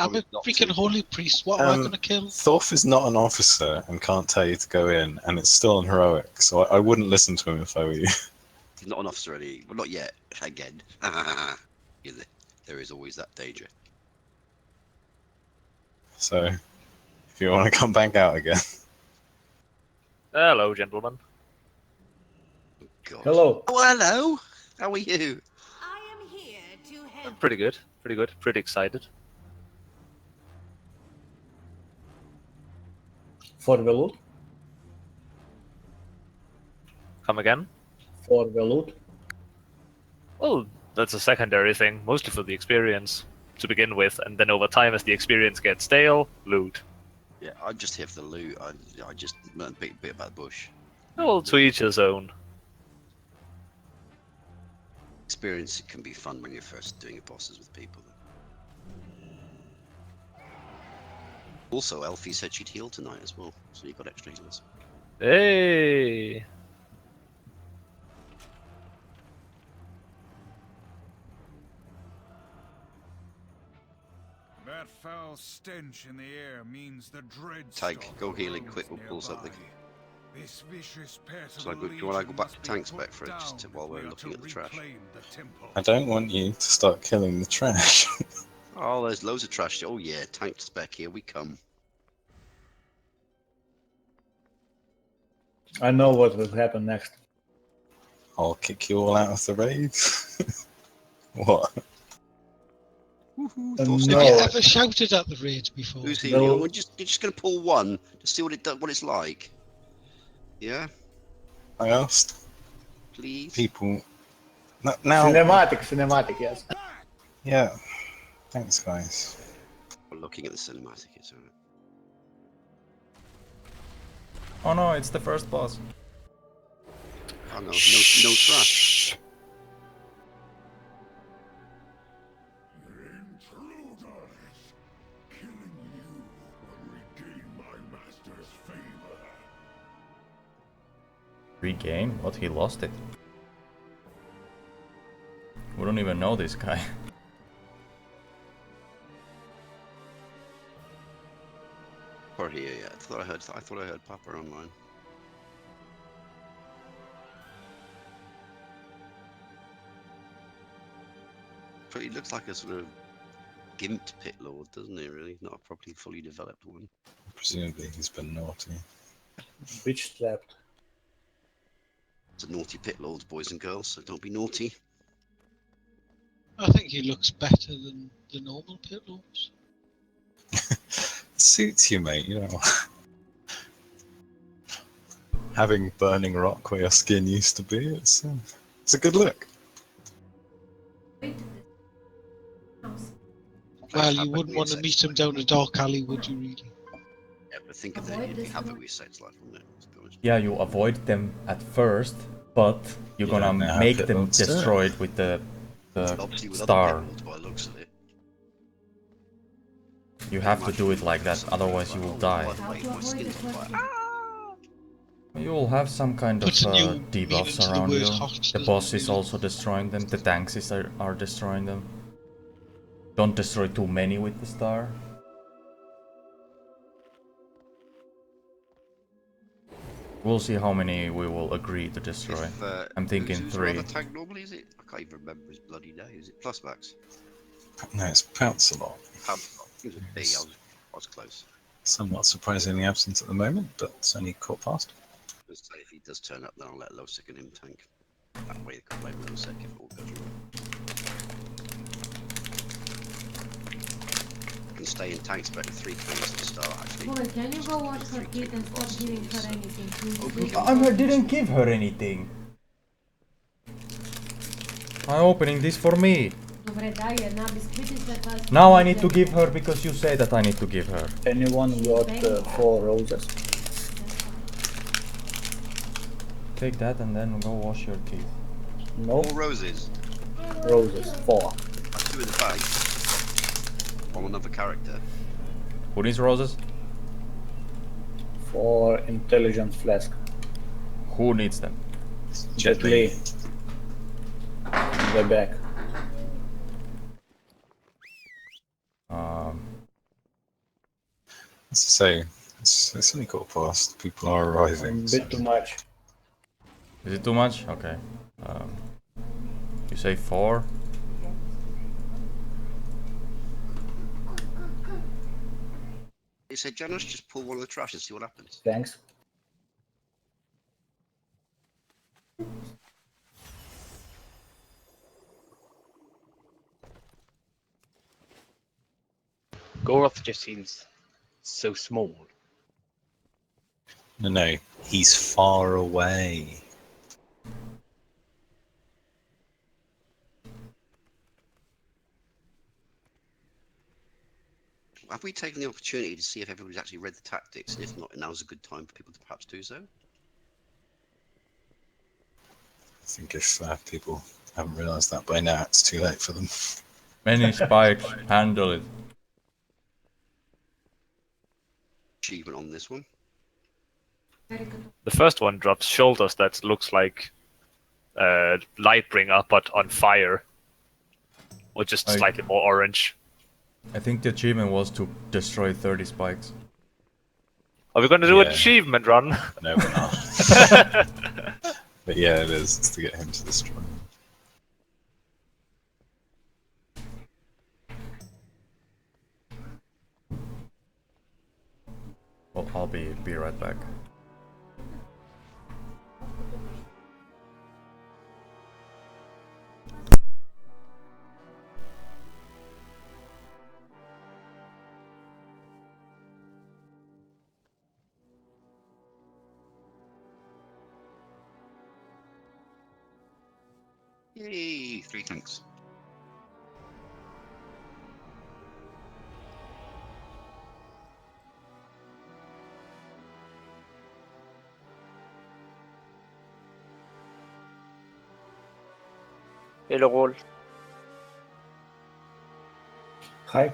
I'm a freaking holy priest. What am I gonna kill? Thorf is not an officer and can't tell you to go in, and it's still on heroic, so I wouldn't listen to him if I were you. He's not an officer, really. Well, not yet. Again. There is always that danger. So, if you want to come back out again. Hello, gentlemen. God. Hello. Oh, hello. How are you? I am here to help. Pretty good. Pretty good. Pretty excited. For the loot? Come again? For the loot? Well, that's a secondary thing, mostly for the experience to begin with, and then over time, as the experience gets stale, loot. Yeah, I'm just here for the loot. I just learned a bit about the bush. Well, to each his own. Experience can be fun when you're first doing bosses with people. Also, Elfie said she'd heal tonight as well, so you got extra healers. Hey! That foul stench in the air means the dread. Tank, go healing quick, we'll pull something. This vicious pet So do you want to go back to tank spec for it, just while we're looking at the trash? I don't want you to start killing the trash. Oh, there's loads of trash. Oh yeah, tank spec, here we come. I know what will happen next. I'll kick you all out of the raid. What? Woohoo, No. Have you ever shouted at the raids before? Who's healing? No. You're just gonna pull one to see what it's like. Yeah, I asked please. people. Now, Cinematic, yes. yeah. Thanks, guys. We're looking at the cinematic. It's alright. Oh no, it's the first boss. Oh no, no trash. Regain? What? He lost it? We don't even know this guy. Or here, yeah. I thought I heard Papa online. But he looks like a sort of gimped pit lord, doesn't he? Really, not a properly fully developed one. Presumably he's been naughty. Bitch trapped. It's a naughty pit lords, boys and girls. So don't be naughty. I think he looks better than the normal pit lords. Suits you, mate. You know. Having burning rock where your skin used to be, it's a good look. Well, you wouldn't want to meet him down a dark alley, would you really? Yeah, but think of it. You'd be happy with sex life, wouldn't it? Let's be honest. Yeah, you avoid them at first, but you're You gonna don't know how make pit them lords do it. destroyed with the Obviously, with star. other pit lords, by the looks of it. You have to do it like that, otherwise you will die. By the way, my skin's on fire. You will have some kind of Puts a new debuffs meaning to the around word you. hot, The doesn't boss it, is really? also destroying them, the tanks are destroying them. Don't destroy too many with the star. We'll see how many we will agree to destroy. I'm thinking who's 3. rather tank normally, is it? I can't even remember his bloody name. Is it plus max? No, it's Pounce a lot. He was big. I was close. Somewhat surprisingly absent at the moment, but it's only caught fast. Let's say if he does turn up, then I'll let Losek and him tank. That way they can play with Losek if it all goes wrong. I can stay in tank spec with 3 kills to start actually. Boy, can you go watch her kid and stop giving her anything, please? I didn't give her anything. I'm opening this for me. Dobre, daj jedna, biskvity za vas. Now I need to give her because you say that I need to give her. Anyone got 4 roses? Take that and then go wash your teeth. No 4 roses. roses. 4. That's 2 in the bag. On another character. Who needs roses? 4 intelligence flask. Who needs them? Jet Li. In the back. As I say, it's only got past. People are arriving. A bit too much. Is it too much? Okay. You say 4? You say, Janos, just pull one of the trash and see what happens. Thanks. Goroth just seems so small. No, he's far away. Have we taken the opportunity to see if everybody's actually read the tactics? And if not, now's a good time for people to perhaps do so. I think if people haven't realised that by now, it's too late for them. Many spikes, handle it. Achievement on this one. The first one drops shoulders that looks like Lightbringer, but on fire. Or just slightly more orange. I think the achievement was to destroy 30 spikes. Are we going to do an Yeah. achievement run? No, we're not. But yeah, it is. It's to get him to destroy them. Well, I'll be right back. Yay, 3 tanks. Hello, roll. Hi.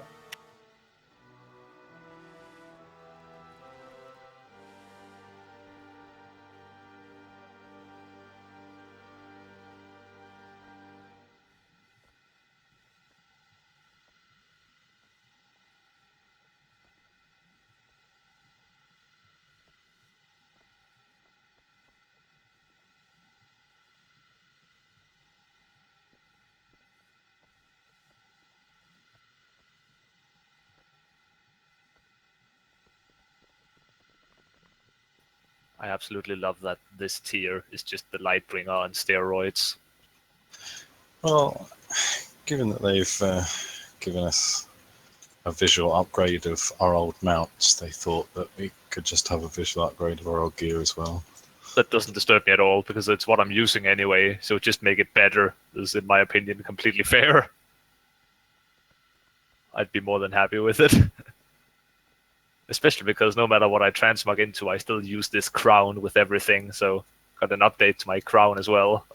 I absolutely love that this tier is just the Lightbringer on steroids. Well, given that they've given us a visual upgrade of our old mounts, they thought that we could just have a visual upgrade of our old gear as well. That doesn't disturb me at all, because it's what I'm using anyway, so just make it better is, in my opinion, completely fair. I'd be more than happy with it. Especially because no matter what I transmog into, I still use this crown with everything, so got an update to my crown as well.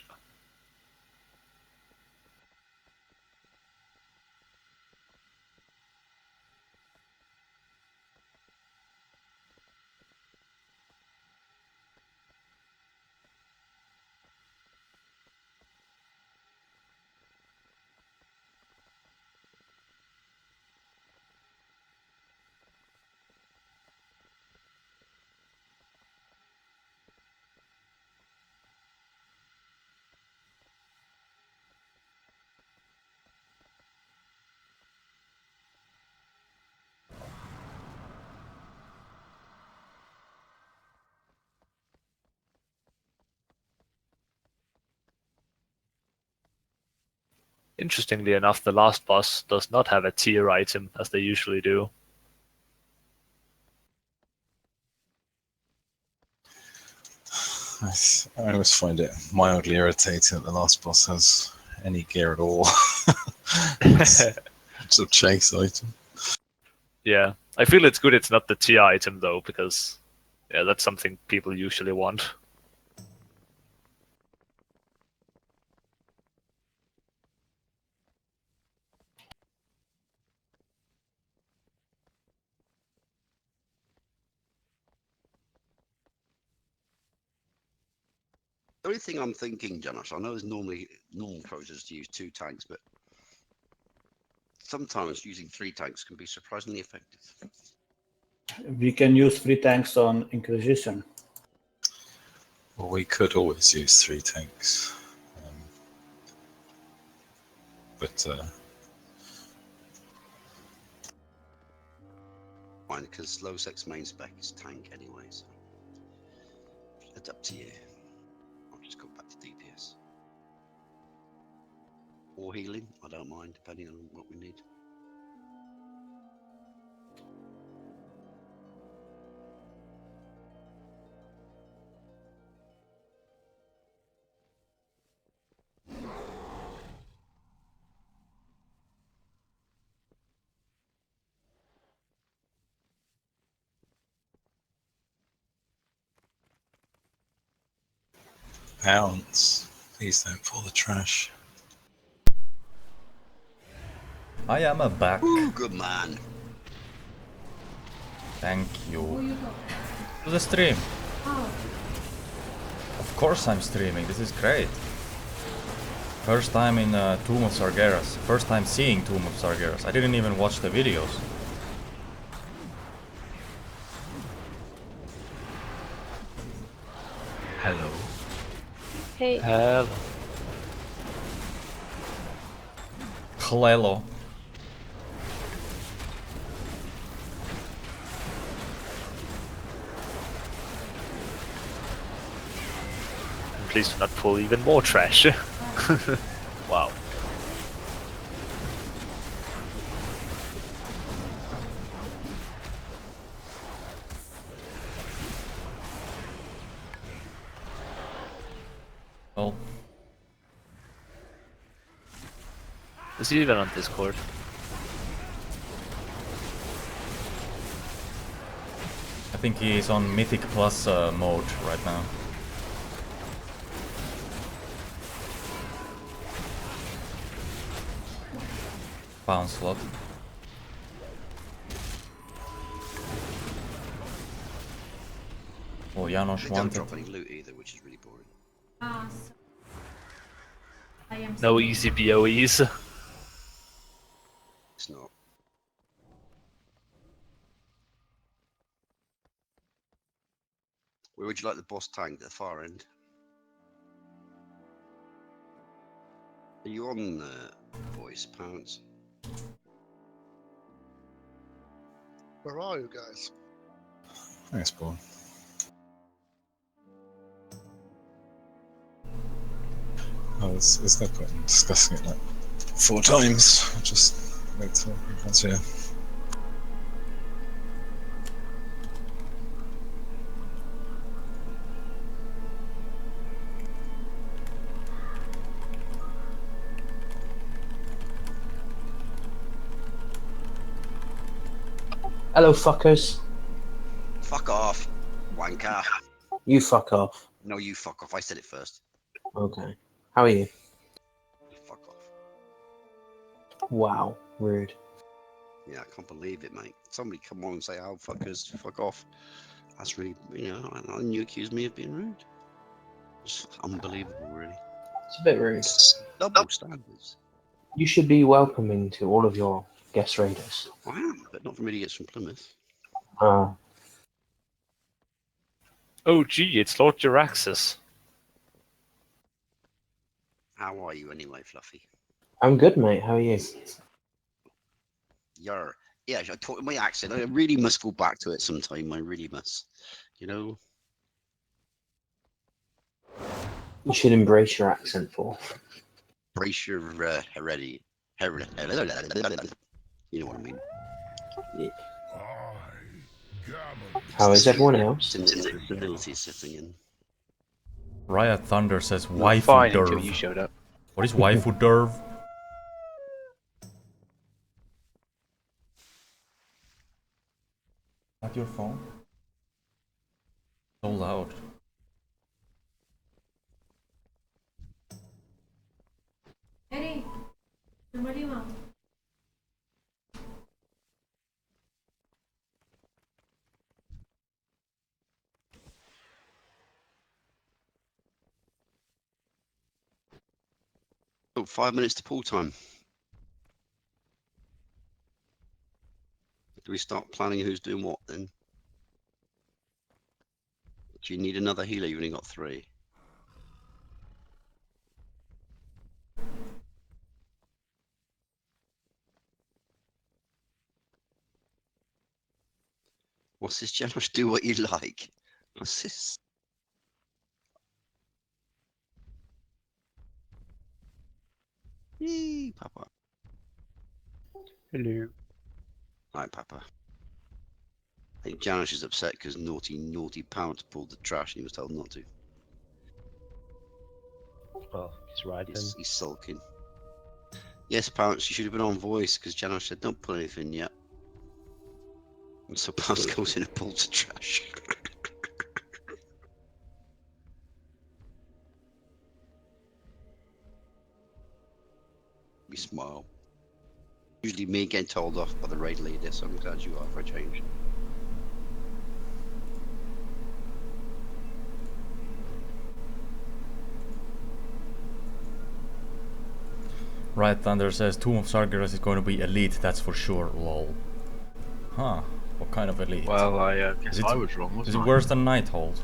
Interestingly enough, the last boss does not have a tier item, as they usually do. I always find it mildly irritating that the last boss has any gear at all. It's a chase item. Yeah, I feel it's good it's not the tier item, though, because yeah, that's something people usually want. The only thing I'm thinking, Janos, I know there's normally normal process to use 2 tanks, but sometimes using 3 tanks can be surprisingly effective. We can use 3 tanks on Inquisition. Well, we could always use 3 tanks. But Fine, because low sex main spec is tank anyway, so it's up to you. I'll just go back to DPS. Or healing, I don't mind, depending on what we need. pounds. Please don't fall the trash. I am a back. Ooh, good man. Thank Who you. you got? To the stream. Oh, Of course I'm streaming. This is great. First time in Tomb of Sargeras. First time seeing Tomb of Sargeras. I didn't even watch the videos. Hello. Hey. Hello. Clelo. Please do not pull even more trash. Wow. Well, Is he even on Discord? I think he is on Mythic Plus mode right now. Pound slot. Oh, Janos They don't wanted. drop any loot either, which is really boring. so I am No sorry. easy BOEs. It's not. Where would you like the boss tank at the far end? Are you on voice, Pounds? Where are you guys? Thanks, Paul. Oh, there's no point in discussing it like 4 times. I'll just wait till everyone's here. Hello, fuckers. Fuck off, wanker. You fuck off. No, you fuck off. I said it first. Okay. How are you? Fuck off. Wow. Rude. Yeah, I can't believe it, mate. Somebody come on and say, "Oh, fuckers, fuck off." That's really, and you accuse me of being rude. It's unbelievable, really. It's a bit rude. Double standards. You should be welcoming to all of your guest raiders. I am, but not from idiots from Plymouth. Oh gee, it's Lord Jaraxxus. How are you anyway, Fluffy? I'm good, mate. How are you? You're, yeah, I talk my accent. I really must go back to it sometime. I really must. You know? You should embrace your accent, for. Brace your heredity. You know what I mean? How is everyone else? Sensibility is setting in. Riot Thunder says Not waifu fine until derv. you showed up. What is waifu derv? At your phone? So loud. Eddie, what do you want? Oh, 5 minutes to pool time. Do we start planning who's doing what then? Do you need another healer? You've only got 3. What's this, Janos? Do what you like. What's this? Yee, Papa. Hello. Hi, Papa. I think Janos is upset because naughty Pounce pulled the trash and he was told not to. Well, he's right then. He's sulking. Yes, Pounce, you should have been on voice because Janos said don't pull anything yet. And so Pounce goes in and pulls the trash. We smile. Usually me getting told off by the raid leader, so I'm glad you are for a change. Right, Thunder says Tomb of Sargeras is going to be elite, that's for sure, lol. Huh, what kind of elite? Well, I guess I was wrong, wasn't Is it I? worse than Nighthold?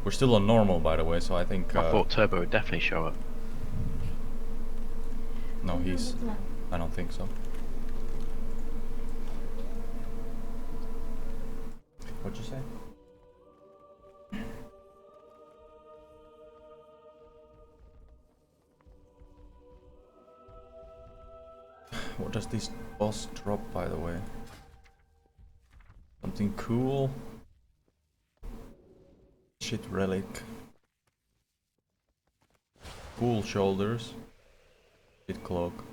We're still on normal, by the way, so I think... I thought Turbo would definitely show up. No, he's... I don't think so. What'd you say? What does this boss drop, by the way? Something cool? Shit relic. Cool shoulders. Shit cloak.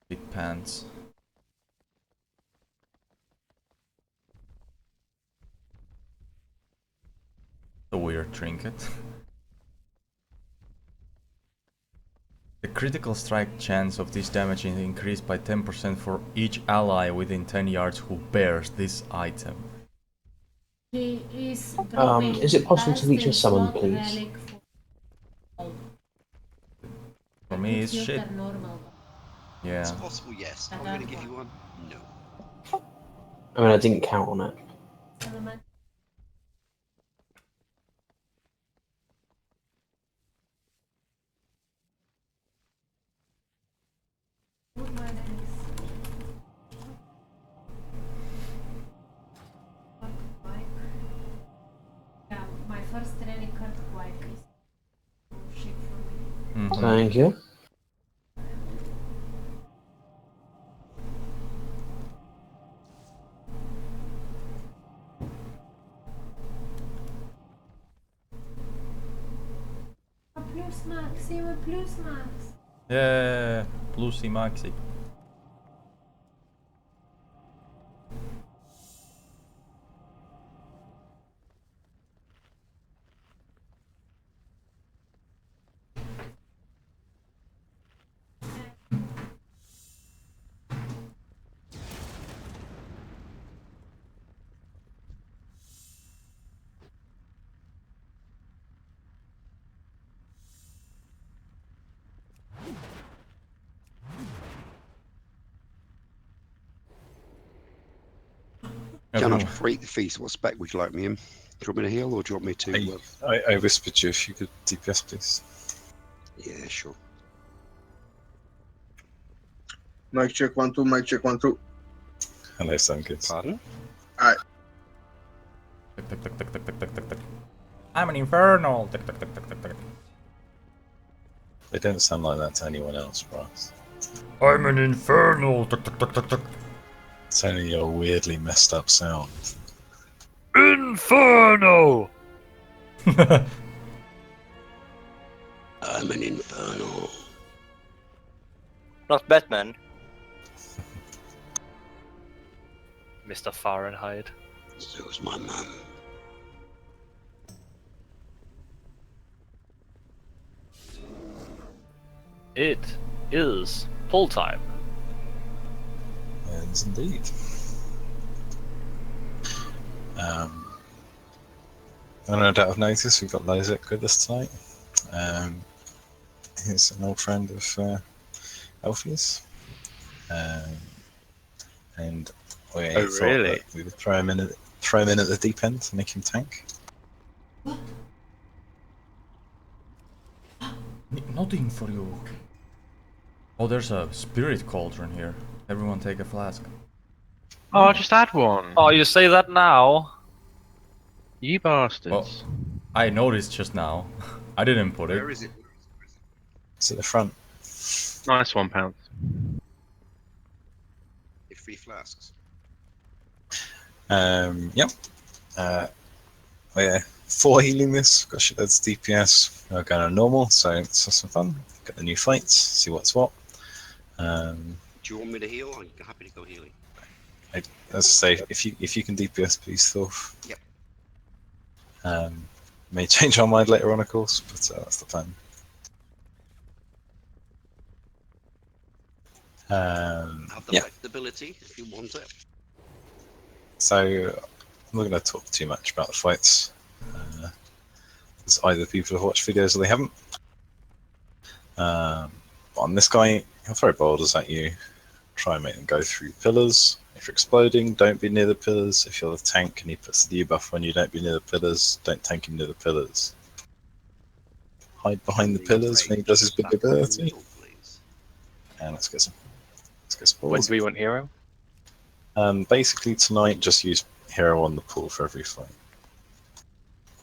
Shit pants. A weird trinket. The critical strike chance of this damage is increased by 10% for each ally within 10 yards who bears this item. Is it possible to reach a summon, please? For me, it's shit. Yeah. It's possible, yes. Are we going to give you one? No. I mean, I didn't count on it. My first relic card quite is shit for me. Thank you. Plus Maxi, plus Max. Yeah, Lucy Maxi. Janos, break the feast. What spec would you like me in? Do you want me to heal or do you want me to... I whispered you if you could DPS, please. Yeah, sure. Mic check 1 2. Mic check 1 2. Hello, Sargeras. Pardon? Alright. I'm an infernal. They don't sound like that to anyone else, Bryce. I'm an infernal. It's only your weirdly messed up sound. Inferno! I'm an infernal. Not Batman. Mr. Fahrenheit. So's my mum. It is pull time. Yes, indeed. I no doubt I've noticed we've got Lozek with us tonight. He's an old friend of Alfie's. And We Oh, thought really? that we would throw him in at the deep end to make him tank. Nothing for you. Oh, there's a spirit cauldron here. Everyone take a flask. Oh, I just had one. Oh, you say that now? You bastards. Well, I noticed just now. I didn't put it. Where is it? It's at the front. Nice one, Pounce. If 3 flasks. Yep. We're 4 healing this. Gosh, that's DPS. We're going on normal, so let's have some fun. Get the new fights, see what's what. Do you want me to heal? I'm happy to go healing. As I say, if you can DPS, please, Thorf. Yep. May change our mind later on, of course, but that's the plan. Have the Yeah. flexibility if you want it. So I'm not going to talk too much about the fights. Because either people have watched videos or they haven't. On this guy, he'll throw boulders at you. Try and make them go through pillars. If you're exploding, don't be near the pillars. If you're the tank and he puts the debuff on you, don't be near the pillars. Don't tank him near the pillars. Hide behind the pillars when he does his big ability. And let's get some When balls. do we want hero? Basically tonight, just use hero on the pool for every fight.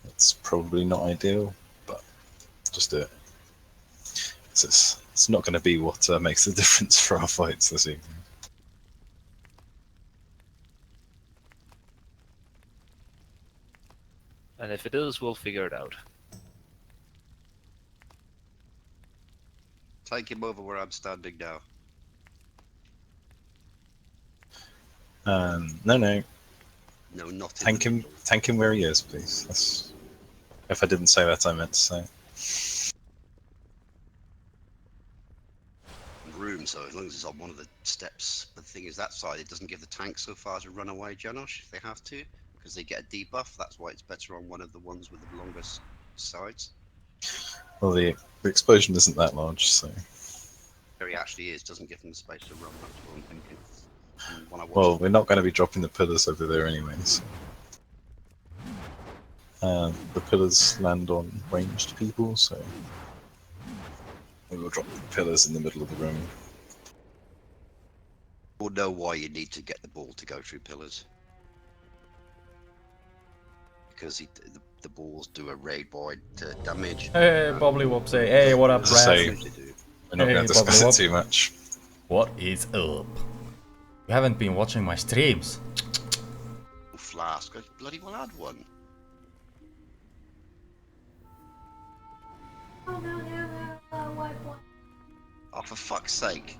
It's probably not ideal, but just do it. It's not going to be what makes the difference for our fights this evening. And if it is, we'll figure it out. Take him over where I'm standing now. No. No, not in Tank him where he is, please. That's, if I didn't say that, I meant to say. room, so as long as it's on one of the steps. But the thing is, that side, it doesn't give the tank so far to run away, Janosch, if they have to, because they get a debuff. That's why it's better on one of the ones with the longest sides. Well, the explosion isn't that large, so... There he actually is, doesn't give them the space to run, that's what I'm thinking. And when I watched Well, we're not going to be dropping the pillars over there anyways. The pillars land on ranged people, so... we will drop the pillars in the middle of the room. We'll know why you need to get the ball to go through pillars. Because the balls do a raid-wide damage. Hey, Bobbly Wop say, hey, what up, As I say, Raz? we're not going to discuss it too much. What is up? You haven't been watching my streams. Flask, I bloody well had one. Oh no, wipe one. Oh, for fuck's sake.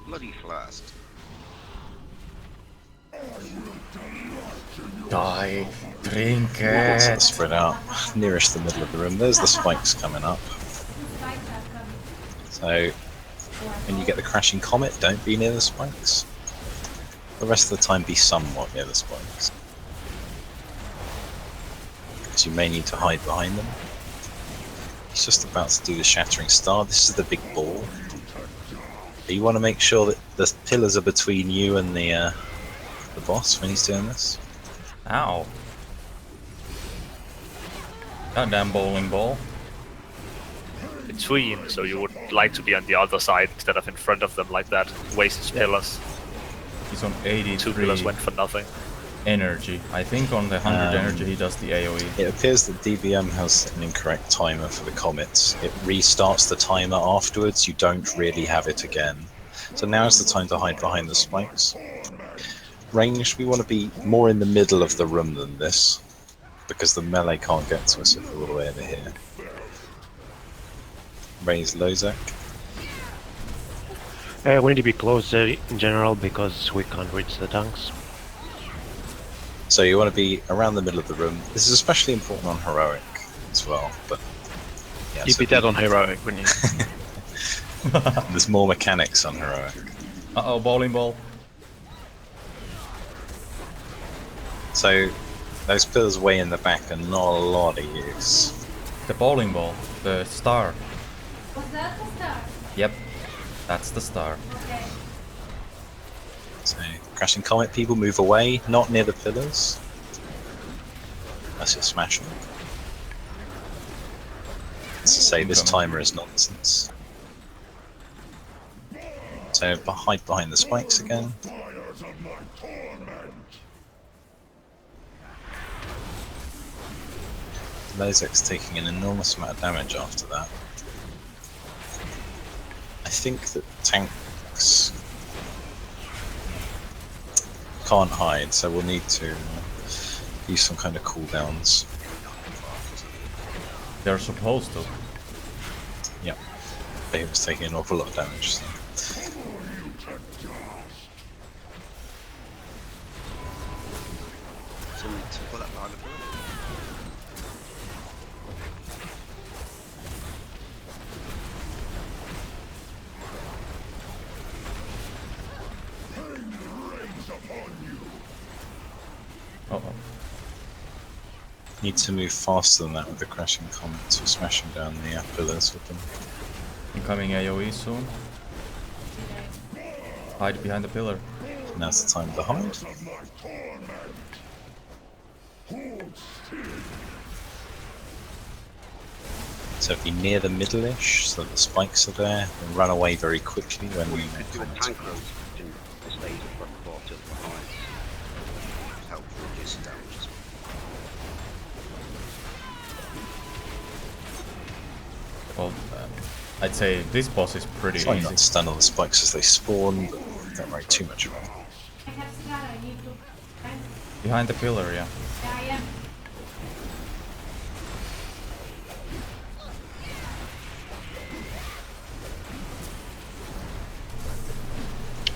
Bloody flask. Die. Drink Sort it. of spread out nearest the middle of the room. There's the spikes coming up. So, when you get the crashing comet, don't be near the spikes. The rest of the time, be somewhat near the spikes. Because you may need to hide behind them. He's just about to do the shattering star. This is the big ball. You want to make sure that the pillars are between you and the boss when he's doing this. Ow. Goddamn bowling ball. Between, so you would like to be on the other side instead of in front of them like that. Wastes pillars. He's on 83 2 pillars went for nothing. energy. I think on the 100 energy he does the AoE. It appears that DBM has an incorrect timer for the comets. It restarts the timer afterwards. You don't really have it again. So now is the time to hide behind the spikes. Ranged, we want to be more in the middle of the room than this, because the melee can't get to us if we're all the way over here. Raise Lozak. We need to be closer in general because we can't reach the tanks. So you want to be around the middle of the room. This is especially important on heroic as well, but yeah, You'd be dead on heroic, wouldn't you? There's more mechanics on heroic. Uh-oh, bowling ball. So those pillars way in the back are not a lot of use. The bowling ball, the star. Was that the star? Yep, that's the star. Okay. So Crashing Comet, people move away, not near the pillars. Unless you're smashing. As to say, this timer is nonsense. So hide behind the spikes again. Lozek's taking an enormous amount of damage after that. I think that tanks can't hide, so we'll need to use some kind of cooldowns. They're supposed to. Yep. But he was taking an awful lot of damage. So. Uh-oh. Need to move faster than that with the crashing comets. We're smashing down the pillars with them. Incoming AoE soon. Hide behind the pillar. Now's the time to hide. So be near the middle-ish, so that the spikes are there, and run away very quickly when we do a tank road in the stage of front quarter behind. Help reduce damage as well. Well, I'd say this boss is pretty Try easy. not to stun all the spikes as they spawn, but don't worry too much about it. I have cigar, I need to. Behind the pillar, yeah. Yeah, I am.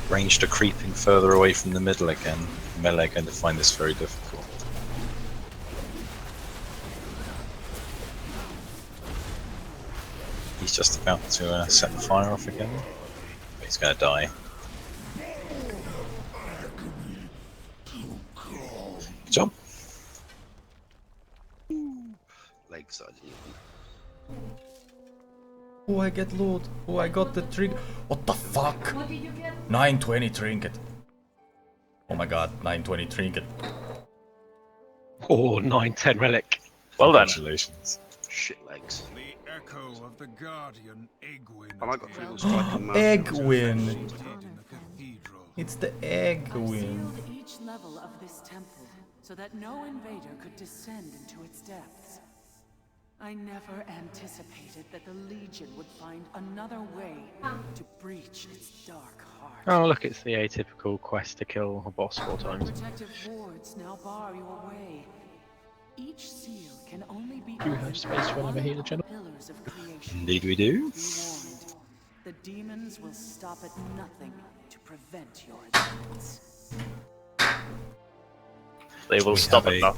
Ranged are creeping further away from the middle again. Melee are going to find this very difficult. He's just about to set the fire off again. But he's going to die. Good job. Leg side. Oh, I get loot. Oh, I got the trinket. What the fuck? What did you get? 920 trinket. Oh my god, 920 trinket. Oh, 910 relic. Well done. Congratulations. Shit legs. The echo of the guardian Egwin. And I got critical striking Eggwin. It's the Eggwin. Sealed each level of this temple so that no invader could descend into its depths. I never anticipated that the Legion would find another way to breach its dark heart. Oh, look, it's the atypical quest to kill a boss 4 times. Protective wards now bar your way. Each seal can only be Do we have space for another healer, General? pillars of creation. Indeed we do. Be warned. The demons will stop at nothing to prevent your advance. They will We stop have it a now.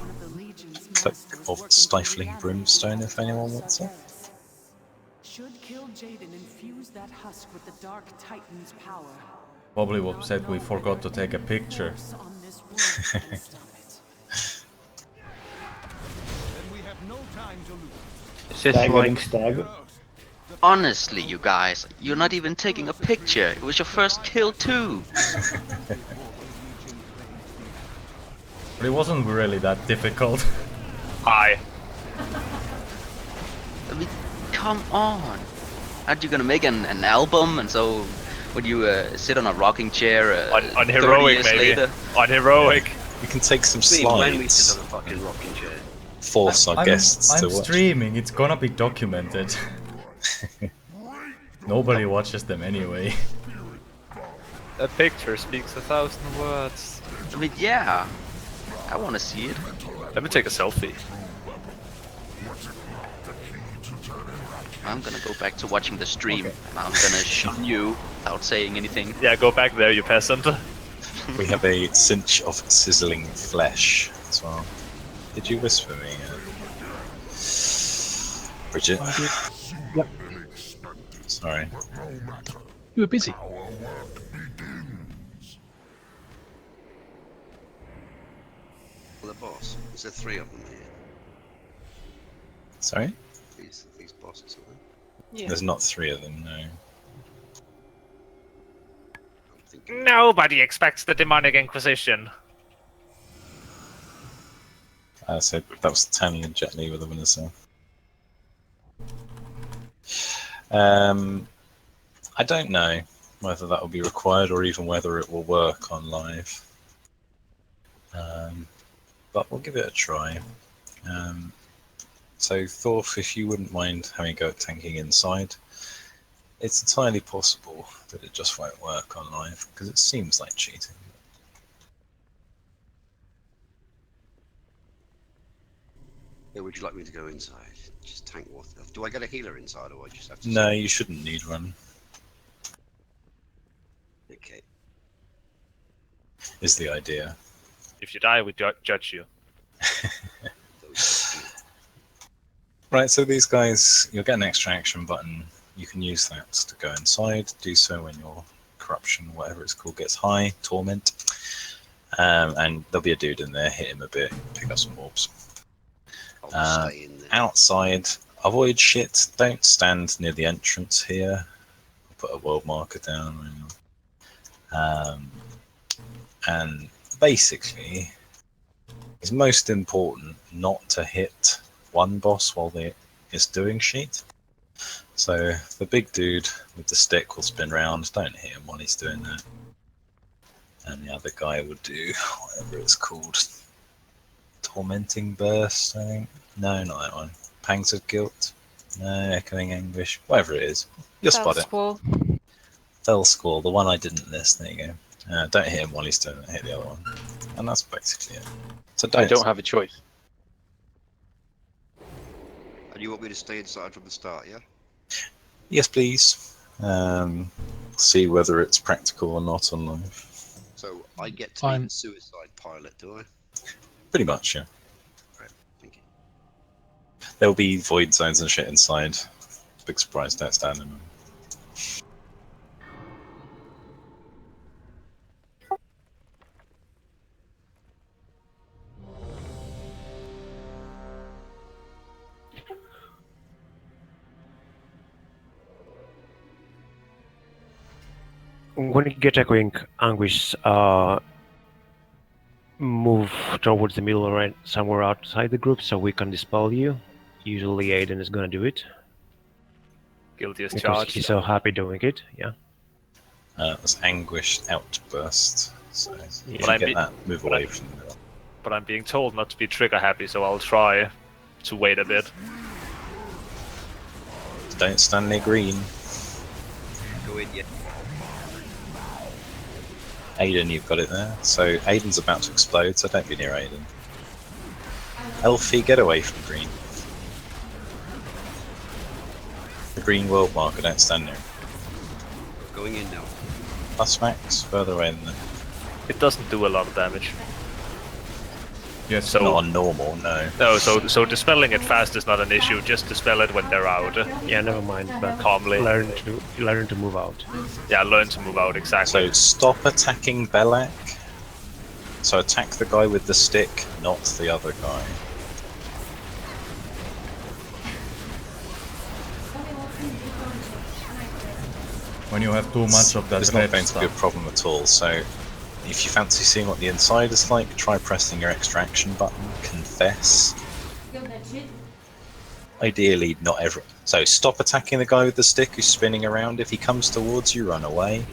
click of stifling brimstone if anyone wants it. Should Kill Jaden infuse that husk with the Dark Titan's power. Probably what said we forgot to take a picture. On this world can stop it. Then we have no time to lose. It's just Stag like, getting stag. Honestly, you guys, you're not even taking a picture. It was your first kill too. But it wasn't really that difficult. Hi. I mean, come on. Aren't you gonna make an album and so would you sit on a rocking chair On 30 heroic, years maybe. later? On heroic. We can take some When we sit slides. on a fucking rocking chair. Force our guests to I'm watch. streaming, it's gonna be documented. Nobody watches them anyway. A picture speaks 1,000 words. I mean, yeah. I wanna see it. Let me take a selfie. I'm gonna go back to watching the stream. And I'm gonna shoot you without saying anything. Yeah, go back there, you peasant. We have a cinch of sizzling flesh as well. Did you whisper me, Bridget? Yep. Sorry. You were busy. The boss. Is there 3 of them here? Sorry? These bosses are there? Yeah. There's not 3 of them, no. I'm thinking Nobody expects the demonic inquisition. So that was Tanny and Jet Li with the winners there. I don't know whether that will be required or even whether it will work on live. But we'll give it a try. So Thorf, if you wouldn't mind having a go at tanking inside, it's entirely possible that it just won't work on live, because it seems like cheating. Yeah, would you like me to go inside? Just tank water. Do I get a healer inside, or I just have to... No, you shouldn't need one. Okay. Is the idea. If you die, we judge you. Right, so these guys, you'll get an extraction button. You can use that to go inside. Do so when your corruption, whatever it's called, gets high, torment. And there'll be a dude in there, hit him a bit, pick up some orbs. Outside, avoid shit. Don't stand near the entrance here. I'll put a world marker down. And basically, it's most important not to hit one boss while it's doing shit. So the big dude with the stick will spin round. Don't hit him while he's doing that. And the other guy would do whatever it's called. Tormenting Burst, I think. No, not that one. Pangs of Guilt. No, Echoing Anguish. Whatever it is. You'll spot it. Fell Squall, the one I didn't list. There you go. Don't hit him while he's doing it. Hit the other one. And that's basically it. So I don't have a choice. And you want me to stay inside from the start, yeah? Yes, please. See whether it's practical or not on live. So I get to be the suicide pilot, do I? Pretty much, yeah. Right, thank you. There'll be void zones and shit inside. Big surprise, don't stand in them. When you get Echoing Anguish, move towards the middle or somewhere outside the group so we can dispel you. Usually Aiden is gonna do it. Guilty as because charged. he's so happy doing it, yeah. That's Anguish Outburst. So if you But get that, move away from the... But I'm being told not to be trigger happy, so I'll try to wait a bit. Don't stand near green. Go in, yeah. Aiden, you've got it there. So Aiden's about to explode, so don't be near Aiden. Elfie, get away from green. The green world marker, don't stand near. Going in now. Plus max, further away than that. It doesn't do a lot of damage. Yes, so not on normal, no. No, so dispelling it fast is not an issue. Just dispel it when they're out. Yeah, never mind. But calmly learn to move out. Yeah, learn to move out exactly. So stop attacking Belak. So attack the guy with the stick, not the other guy. When you have too much of that it's not going to be a problem at all. So if you fancy seeing what the inside is like, try pressing your extraction button, confess. Ideally, not every... So stop attacking the guy with the stick who's spinning around. If he comes towards you, run away.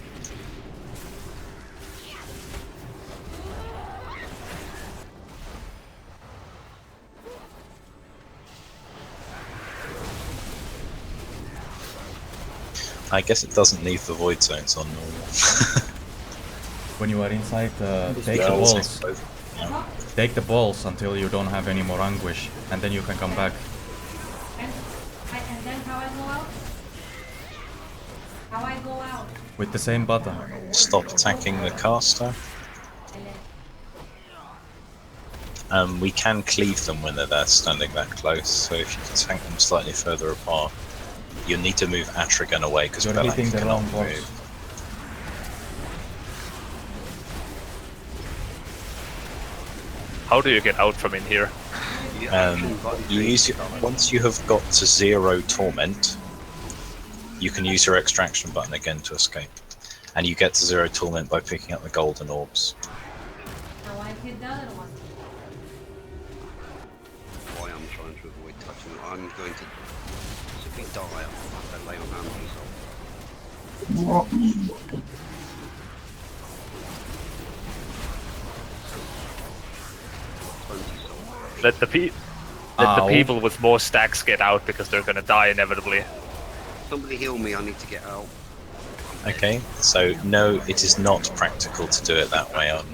I guess it doesn't leave the void zones on normal. When you are inside, take the balls. Take the balls until you don't have any more anguish, and then you can come back. And then how I go out? How I go out? With the same button. Stop attacking the caster. We can cleave them when they're there standing that close, so if you can tank them slightly further apart, you'll need to move Atragan away because you're hitting the wrong box. How do you get out from in here? You use once you have got to 0 torment, you can use your extraction button again to escape. And you get to 0 torment by picking up the golden orbs. Now I hit the other one. Why I'm trying to avoid touching it. I'm going to, if we die, I'll have to lay my hand on myself. Let the people with more stacks get out because they're gonna die inevitably. Somebody heal me, I need to get out. Okay, so no, it is not practical to do it that way on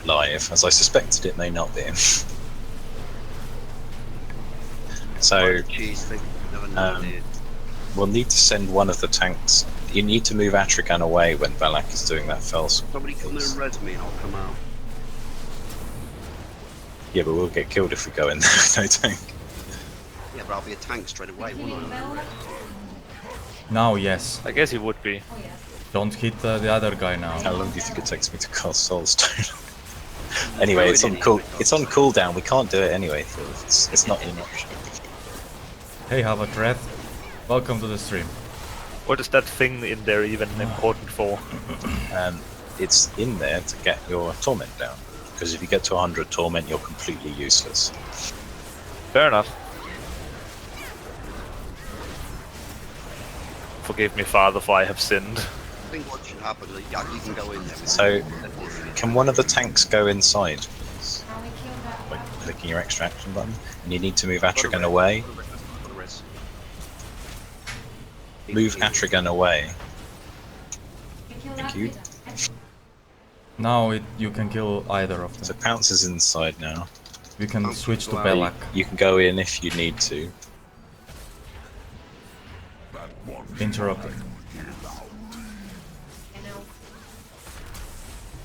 live, as I suspected it may not be. So, we'll need to send one of the tanks. You need to move Atrigan away when Belak is doing that fell swoop. Somebody come and res me and I'll come out. Yeah, but we'll get killed if we go in there with no tank. Yeah, but I'll be a tank straight away, won't I? Now, yes. I guess he would be. Don't hit the other guy now. How long do you think it takes me to cast Soulstone? Anyway, it's on cooldown. We can't do it anyway. It's not an option. Hey, have a breath. Welcome to the stream. What is that thing in there even important for? It's in there to get your torment down. Because if you get to 100 torment, you're completely useless. Fair enough. Forgive me, Father, for I have sinned. I think what should happen is you can go in there. So, can one of the tanks go inside, please? By clicking your extraction button. And you need to move Atrigan away. Move Atrigan away. Thank you. Now you can kill either of them. So Pounce is inside now. We can switch to Belak. You can go in if you need to. Interrupted.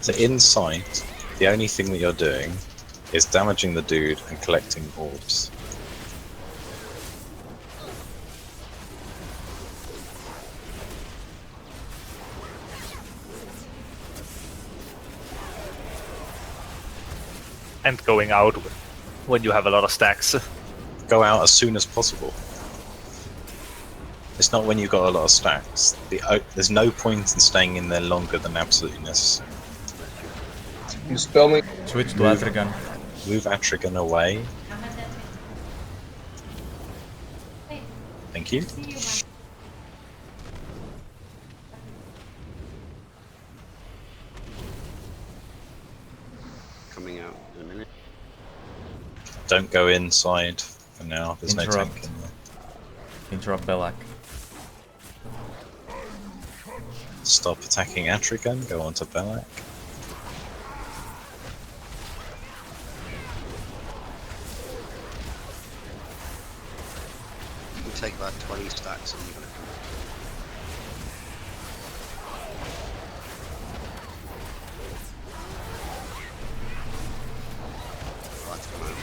So inside, the only thing that you're doing is damaging the dude and collecting orbs. And going out when you have a lot of stacks. Go out as soon as possible. It's not when you've got a lot of stacks. There's no point in staying in there longer than absolutely necessary. You spell me? Switch to Atrigan. Move Atrigan away. Thank you. Coming out in a minute. Don't go inside for now. There's no tank in there. Interrupt Belak. Stop attacking Atrigan. Go on to Belak. You can take about 20 stacks and you're gonna come. Right, come out.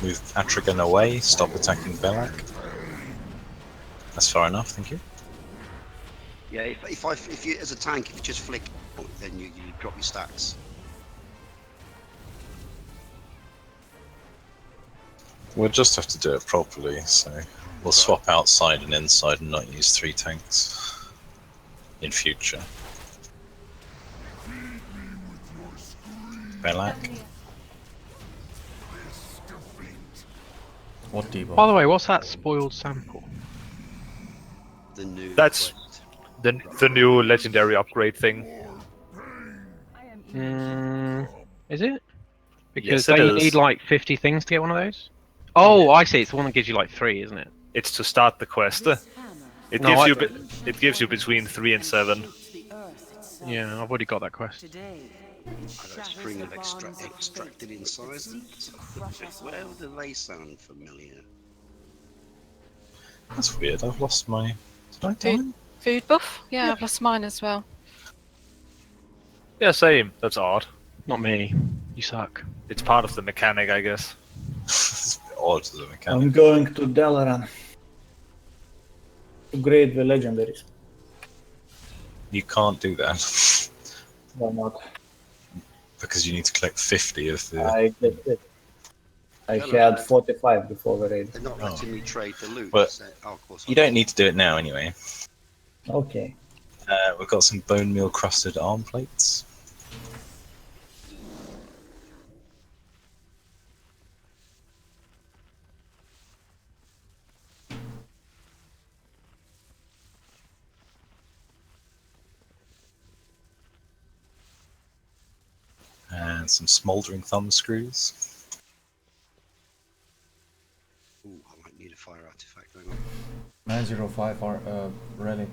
Move Atrigan away. Stop attacking Belak. That's far enough. Thank you. Yeah, if you as a tank, if you just flick, then you drop your stacks. We'll just have to do it properly, so we'll swap outside and inside and not use 3 tanks in future. Belak. What debuff? By the way, what's that spoiled sample? The new. That's the new legendary upgrade thing. Is it? Yes, Because it they is. need like 50 things to get one of those. Oh, I see. It's the one that gives you like 3, isn't it? It's to start the quest. It gives you between 3 and 7. Yeah, I've already got that quest. I got a string of extracted incisors. Where do they sound familiar? That's weird. I've lost my. Did I die? Food buff? Yeah, I've lost mine as well. Yeah, same. That's odd. Not me. You suck. It's part of the mechanic, I guess. It's a bit odd as a mechanic. I'm going to Dalaran to grade the legendaries. You can't do that. Why not? because you need to collect 50 of the. I did it. I had 45 before the raid. They're not letting me trade the loot. But so, of course you don't need to do it now anyway. Okay. We've got some bone meal crusted arm plates. And some smouldering thumb screws. Ooh, I might need a fire artifact. Hang on. 905 relic.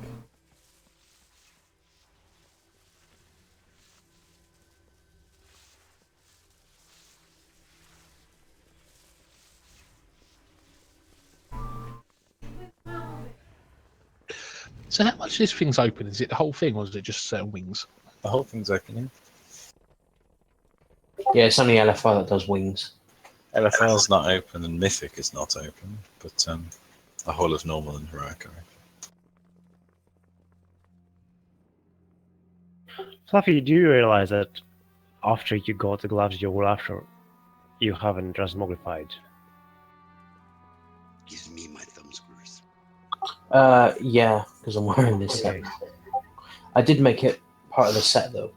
So how much this thing's open? Is it the whole thing, or is it just certain wings? The whole thing's open, Yeah, it's only LFR that does wings. LFL's not open and Mythic is not open, but the whole of normal and heroic are open. Fluffy, do you realize that after you got the gloves you were after, you haven't transmogrified? Give me my thumb screws. Yeah, because I'm wearing this set. I did make it part of the set though.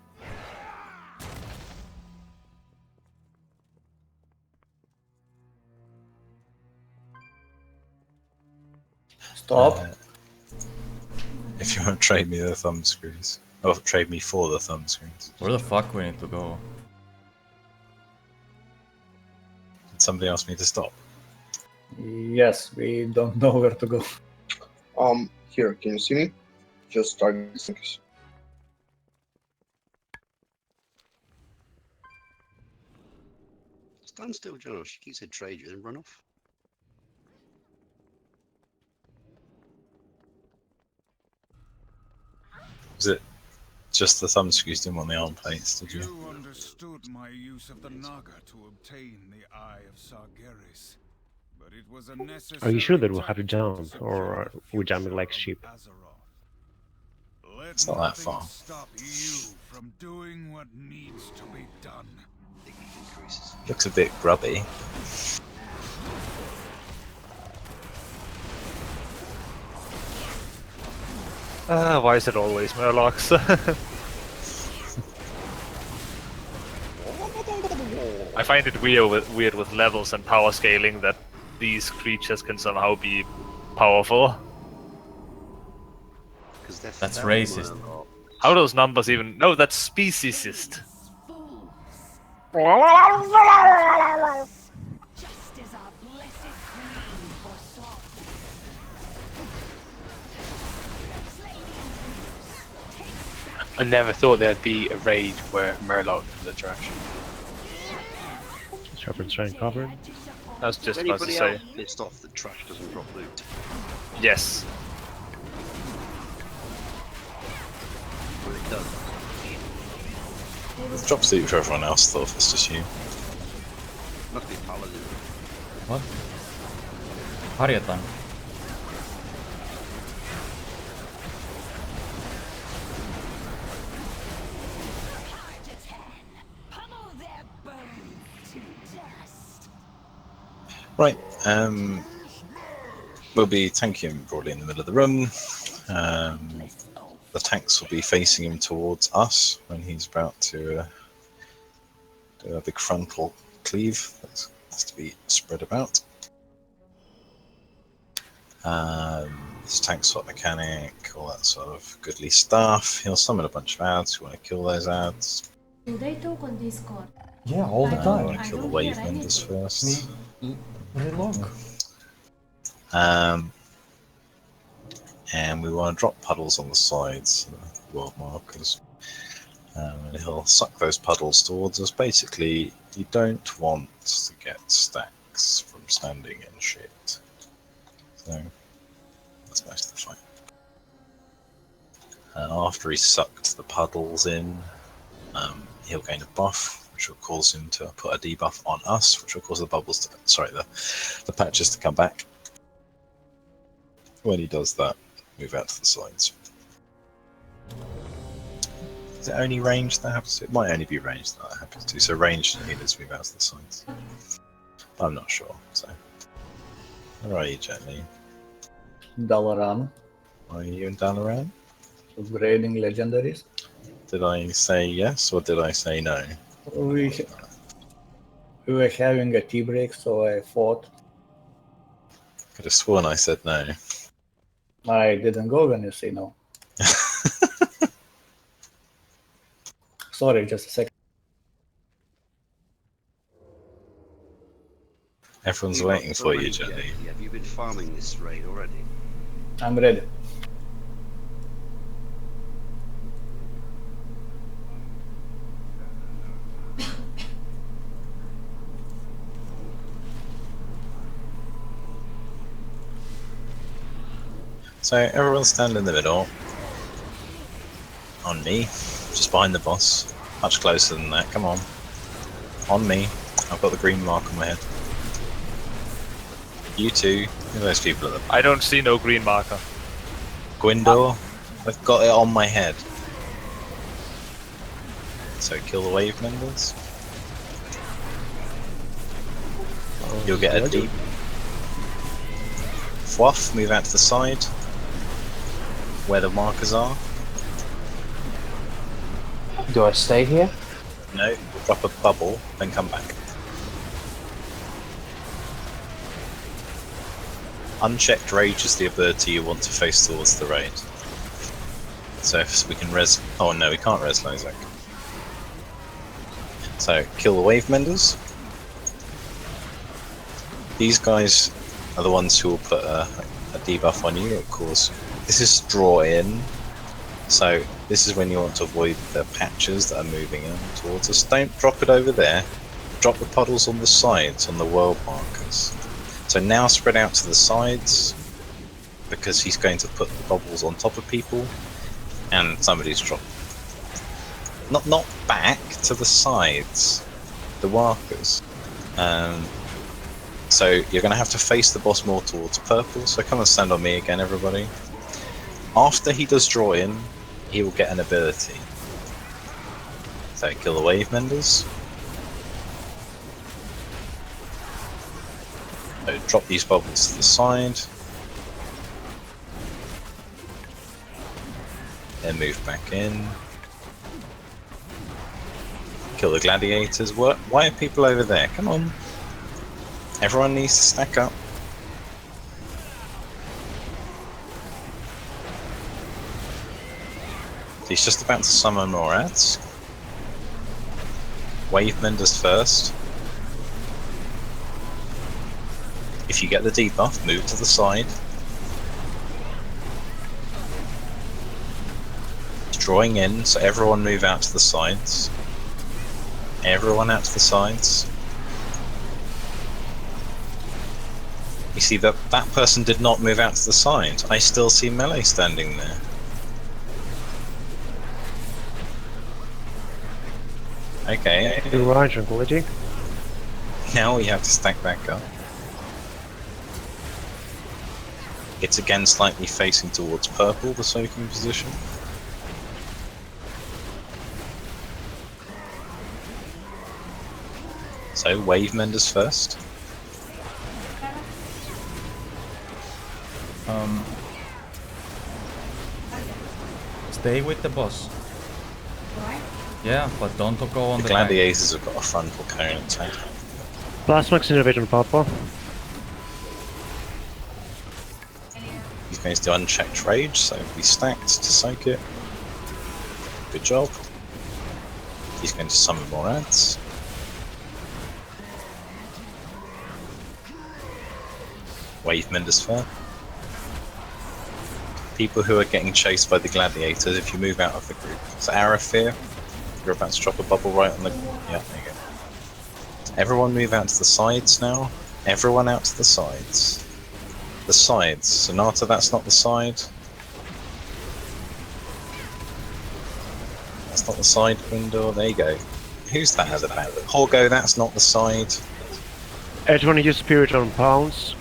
Stop. If you want to trade me the thumb screws. Or trade me for the thumb screws. Where the fuck we need to go? Did somebody ask me to stop? Yes, we don't know where to go. Here, can you see me? Just start these things. Stand still, Josh. He said trade you and run off. Was it just the thumb screws, didn't want the arm plates, did you? You understood my use of the Naga to obtain the Eye of Sargeras, but it was a necessary. Are you sure that we'll have to jump, or are we jumping like sheep? It's not that far. Stop you from doing what needs to be done. Looks a bit grubby. Why is it always Murlocs? I find it weird with levels and power scaling that these creatures can somehow be powerful. That's racist. How are those numbers even? No, that's speciesist. I never thought there'd be a raid where Murloc was the trash. Sharpened strength covered. I was just Is about to anybody say. else pissed off that trash doesn't drop loot? Yes. Well, it does. It drops loot for everyone else, though, if it's just you. Must be paladin. What? Harjataan. Right, we'll be tanking him broadly in the middle of the room. The tanks will be facing him towards us when he's about to do a big frontal cleave. That has to be spread about. This tank swap mechanic, all that sort of goodly stuff. He'll summon a bunch of ads. You want to kill those ads? Do they talk on Discord? Yeah, all the You time. want to kill the wave members first. Look. And we want to drop puddles on the sides, world markers. And he'll suck those puddles towards us. Basically, you don't want to get stacks from standing in shit. So, that's most of the fight. And after he's sucked the puddles in, he'll gain a buff, which will cause him to put a debuff on us, which will cause the bubbles to, the patches to come back. When he does that, move out to the sides. Is it only range that happens to? It might only be range that happens to. So ranged healers move out to the sides. I'm not sure. So, where are you, Gently? Dalaran. Are you in Dalaran? Upgrading legendaries. Did I say yes or did I say no? We were having a tea break, so I thought. Could have sworn I said no. I didn't go when you say no. Sorry, just a second. Everyone's waiting for you, Jenny. Have you been farming this raid already? I'm ready. So everyone stand in the middle. On me. Just behind the boss. Much closer than that, come on. On me. I've got the green mark on my head. You two. Who are those people at the back? I don't see no green marker. Gwindor. I've got it on my head. So kill the wave members. You'll get a deep. Fluff, move out to the side. Where the markers are. Do I stay here? No, drop a bubble, then come back. Unchecked rage is the ability you want to face towards the raid. So if we can res... Oh no, we can't res Lozak. So, kill the wave menders. These guys are the ones who will put a debuff on you, of course. This is draw in. So, this is when you want to avoid the patches that are moving in towards us. Don't drop it over there. Drop the puddles on the sides, on the world markers. So now spread out to the sides, because he's going to put the bubbles on top of people, and somebody's dropped. Not back, to the sides, the markers. So you're going to have to face the boss more towards purple, so come and stand on me again, everybody. After he does draw in, he will get an ability. So kill the wave menders. So drop these bubbles to the side. Then move back in. Kill the gladiators. Why are people over there? Come on. Everyone needs to stack up. He's just about to summon more ads. Wave menders first. If you get the debuff, move to the side. It's drawing in, so everyone move out to the sides. Everyone out to the sides. You see that person did not move out to the side. I still see melee standing there. Okay. You're right, Tranquility. Now we have to stack back up. It's again slightly facing towards purple, the soaking position. So, wave menders first. Stay with the boss. Yeah, but don't go on the gladiators have got a frontal cone attack. Plasmax innovate on Papa. He's going to do unchecked rage, so we stacked to soak it. Good job. He's going to summon more ads. Wave menders first. People who are getting chased by the gladiators, if you move out of the group. So Arafir, you're about to drop a bubble right on the... Yeah, there you go. Everyone move out to the sides now. Everyone out to the sides. The sides. Sonata, that's not the side. That's not the side window. There you go. Who's that at the back? Horgo, that's not the side. Everyone use Spirit on Pounce.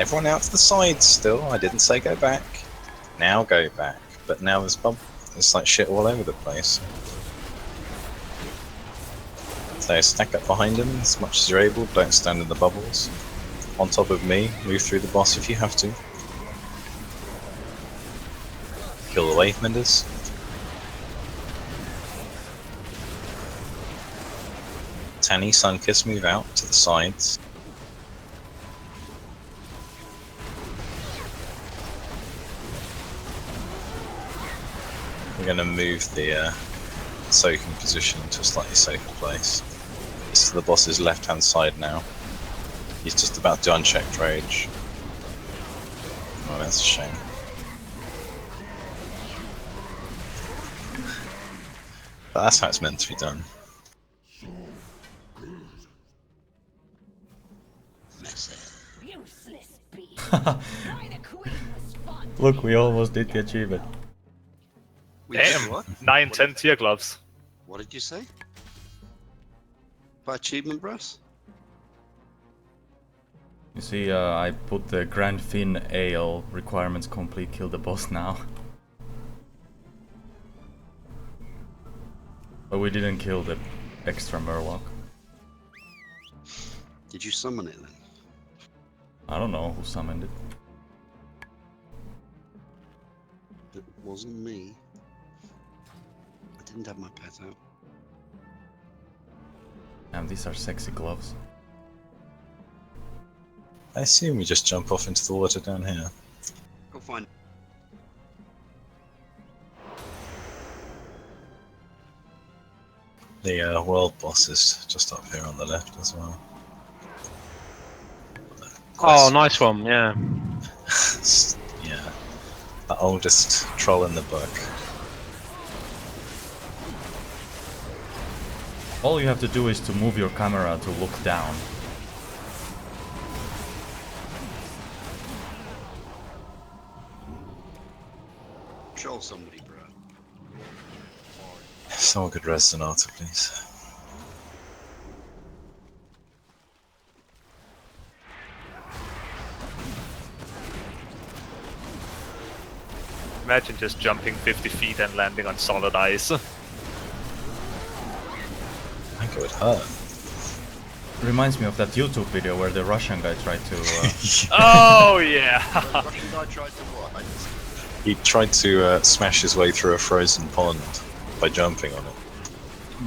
Everyone out to the sides still. I didn't say go back. Now go back. But now there's like shit all over the place. So stack up behind him as much as you're able. Don't stand in the bubbles. On top of me. Move through the boss if you have to. Kill the wave menders. Tanny, Sunkiss, move out to the sides. We're going to move the soaking position to a slightly safer place. This is the boss's left hand side now. He's just about to unchecked rage. Oh, that's a shame. But that's how it's meant to be done. Look, we almost did the achievement. Damn, what? 9-10 tier gloves. What did you say? By achievement, Brass? You see, I put the Grand Fin Ale requirements complete, kill the boss now. But we didn't kill the extra Murloc. Did you summon it then? I don't know who summoned it. It wasn't me. I didn't have my pet out. Damn, these are sexy gloves. I assume we just jump off into the water down here. Go find. The world boss is just up here on the left as well. Oh, nice one, yeah. Yeah, the oldest troll in the book. All you have to do is to move your camera to look down. Troll somebody, bro. Someone could res Sonata, please. Imagine just jumping 50 feet and landing on solid ice. I think it would hurt. Reminds me of that YouTube video where the Russian guy tried to... Oh, yeah! Russian guy tried to what? He tried to smash his way through a frozen pond by jumping on it.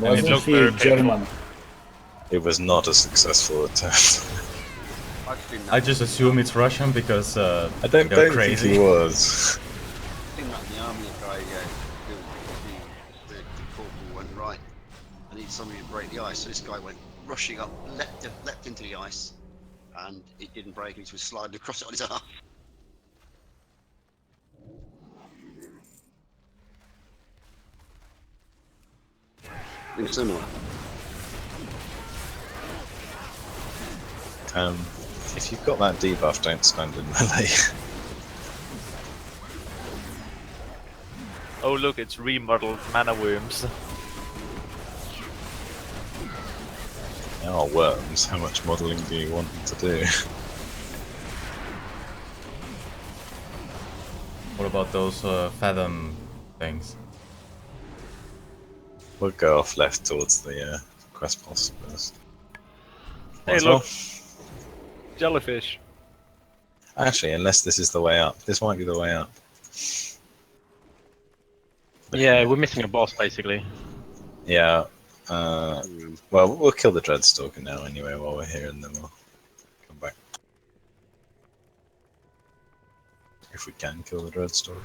Wasn't he German? It was not a successful attempt. I just assume it's Russian because I don't crazy. think he was. I think that the army guy, the corporal went right. I need somebody to break the ice. So this guy went rushing up, leapt into the ice, and it didn't break. He was sliding across it on his arm. It's similar. If you've got that debuff, don't stand in melee. Oh look, it's remodeled mana worms. They are worms. How much modelling do you want them to do? What about those fathom things? We'll go off left towards the quest boss first. Hey look! Jellyfish. Actually, unless this is the way up. This might be the way up. Yeah, we're missing a boss basically. Yeah. Well, we'll kill the Dreadstalker now anyway while we're here, and then we'll come back. If we can kill the Dreadstalker.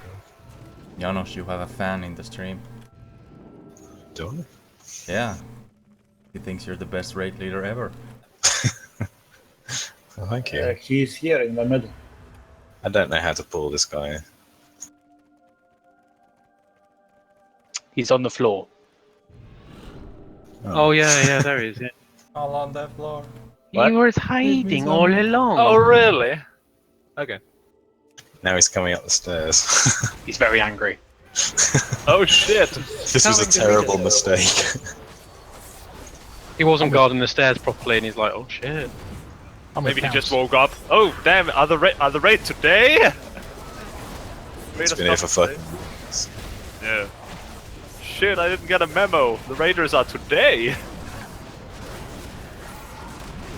Janos, you have a fan in the stream. Do I? Yeah. He thinks you're the best raid leader ever. Oh, thank you. He's here in the middle. I don't know how to pull this guy. He's on the floor. Oh yeah, there he is. Yeah. All on that floor. He was hiding all along. Oh really? Okay. Now he's coming up the stairs. He's very angry. Oh shit! This was a terrible mistake. He wasn't guarding the stairs properly, and he's like, "Oh shit." Maybe he just woke up. Oh, damn, are the raid today? It's been here for fucking. Yeah. Shit, I didn't get a memo. The raiders are today.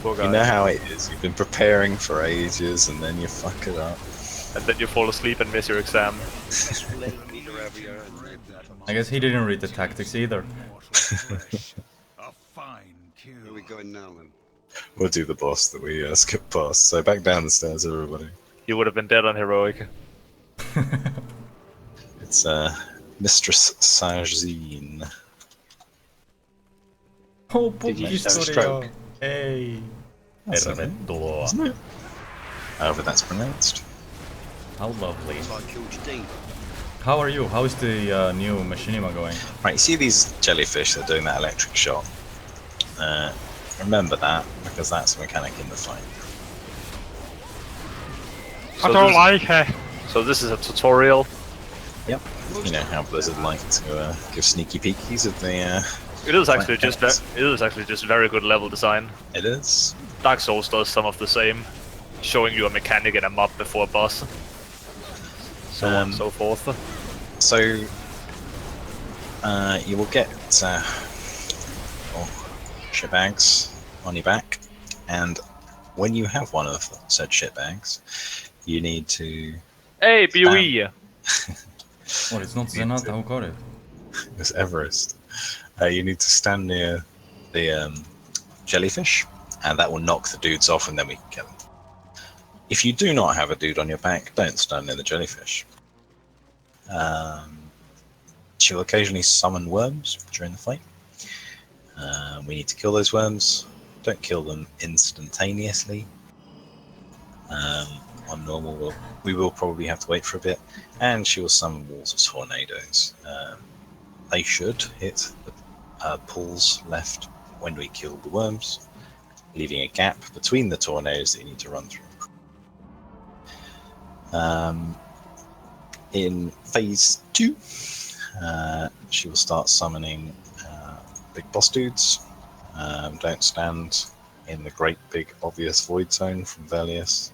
Poor guy. You know how it is. You've been preparing for ages, and then you fuck it up. And then you fall asleep and miss your exam. I guess he didn't read the tactics either. Where are we going now then? We'll do the boss that we skipped past. So back down the stairs, everybody. You would have been dead on heroic. It's Mistress Sargeras. Oh, stroke. Hey. That's okay, isn't it? However that's pronounced. How lovely. So I killed your Dean. How are you? How is the new machinima going? Right, you see these jellyfish that are doing that electric shot? Remember that, because that's the mechanic in the fight. I don't like it. So this is a tutorial. Yep. You know how Blizzard like to give sneaky peekies of the. It is actually just very good level design. It is. Dark Souls does some of the same, showing you a mechanic and a mob before a boss. So on and so forth. So you will get shitbags on your back, and when you have one of said shitbags, you need to. Hey, BOE! What, it's not Zenata who got it? It's Everest. You need to stand near the jellyfish, and that will knock the dudes off, and then we can kill them. If you do not have a dude on your back, don't stand near the jellyfish. She'll occasionally summon worms during the fight. We need to kill those worms. Don't kill them instantaneously. On normal, we will probably have to wait for a bit. And she will summon walls of tornadoes. They should hit the pools left when we kill the worms, leaving a gap between the tornadoes that you need to run through. In phase 2, she will start summoning big boss dudes. Don't stand in the great big obvious void zone from Velius.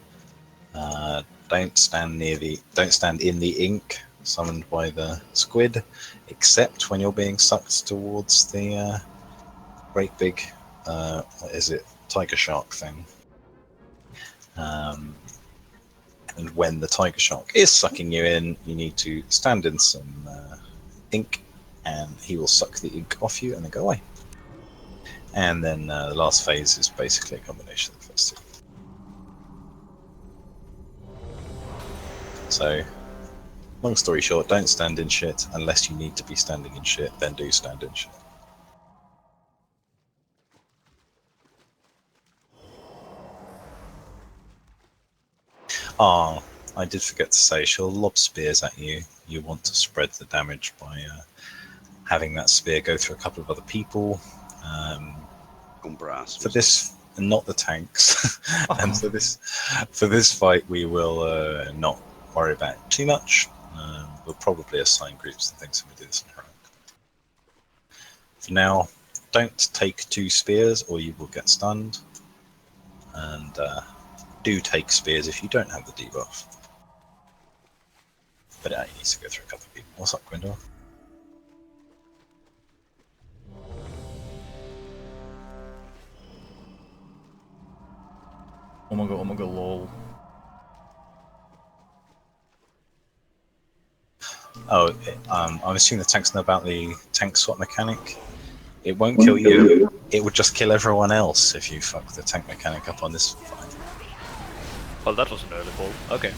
Don't stand in the ink summoned by the squid, except when you're being sucked towards the great big what is it, tiger shark thing. And when the tiger shark is sucking you in, you need to stand in some ink, and he will suck the ink off you and then go away. And then the last phase is basically a combination of the first two. So, long story short, don't stand in shit unless you need to be standing in shit, then do stand in shit. Ah, I did forget to say, she'll lob spears at you. You want to spread the damage by having that spear go through a couple of other people. For this, not the tanks. And for this fight, we will not worry about it too much. We'll probably assign groups and things when we do this in heroic. For now, don't take 2 spears or you will get stunned. And do take spears if you don't have the debuff. But it needs to go through a couple of people. What's up, Gwendor? Oh my god, lol. Oh, I'm assuming the tanks know about the tank swap mechanic. It won't kill you, it would just kill everyone else if you fuck the tank mechanic up on this fight. Well, that was an early ball. Okay.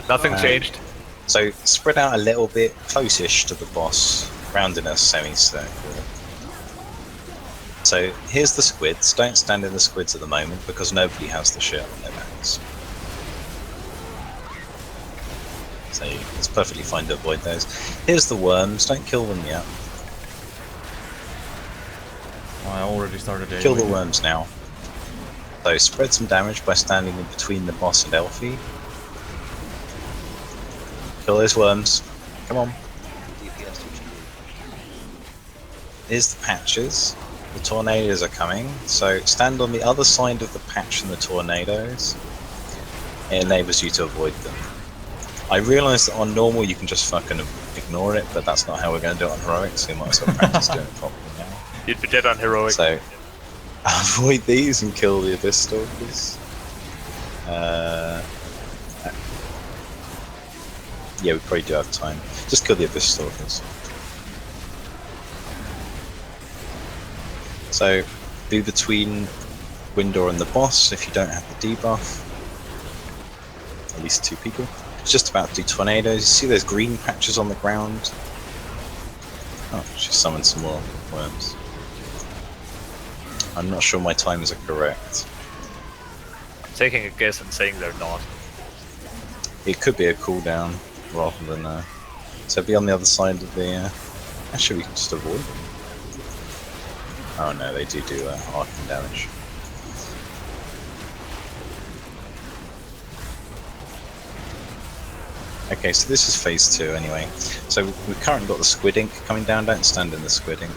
Nothing changed. So spread out a little bit, close-ish to the boss, round in a semicircle. So here's the squids. Don't stand in the squids at the moment because nobody has the shit on their backs. So it's perfectly fine to avoid those. Here's the worms. Don't kill them yet. Oh, I already started. Kill the worms now. So spread some damage by standing in between the boss and Elfie. Kill those worms. Come on. Here's the patches. The tornadoes are coming, so stand on the other side of the patch than the tornadoes. It enables you to avoid them. I realise that on normal you can just fucking ignore it, but that's not how we're going to do it on heroic, so you might as well practice doing it properly now. You'd be dead on heroic. So, avoid these and kill the Abyss Stalkers. Yeah, we probably do have time. Just kill the Abyss Stalkers. So, be between Windor and the boss if you don't have the debuff. At least 2 people. It's just about to do tornadoes. You see those green patches on the ground? Oh, she summoned some more worms. I'm not sure my times are correct. I'm taking a guess and saying they're not. It could be a cooldown rather than so be on the other side of the actually we can just avoid them. Oh no, they do arcing damage. Okay, so this is phase 2 anyway. So we've currently got the squid ink coming down. Don't stand in the squid ink.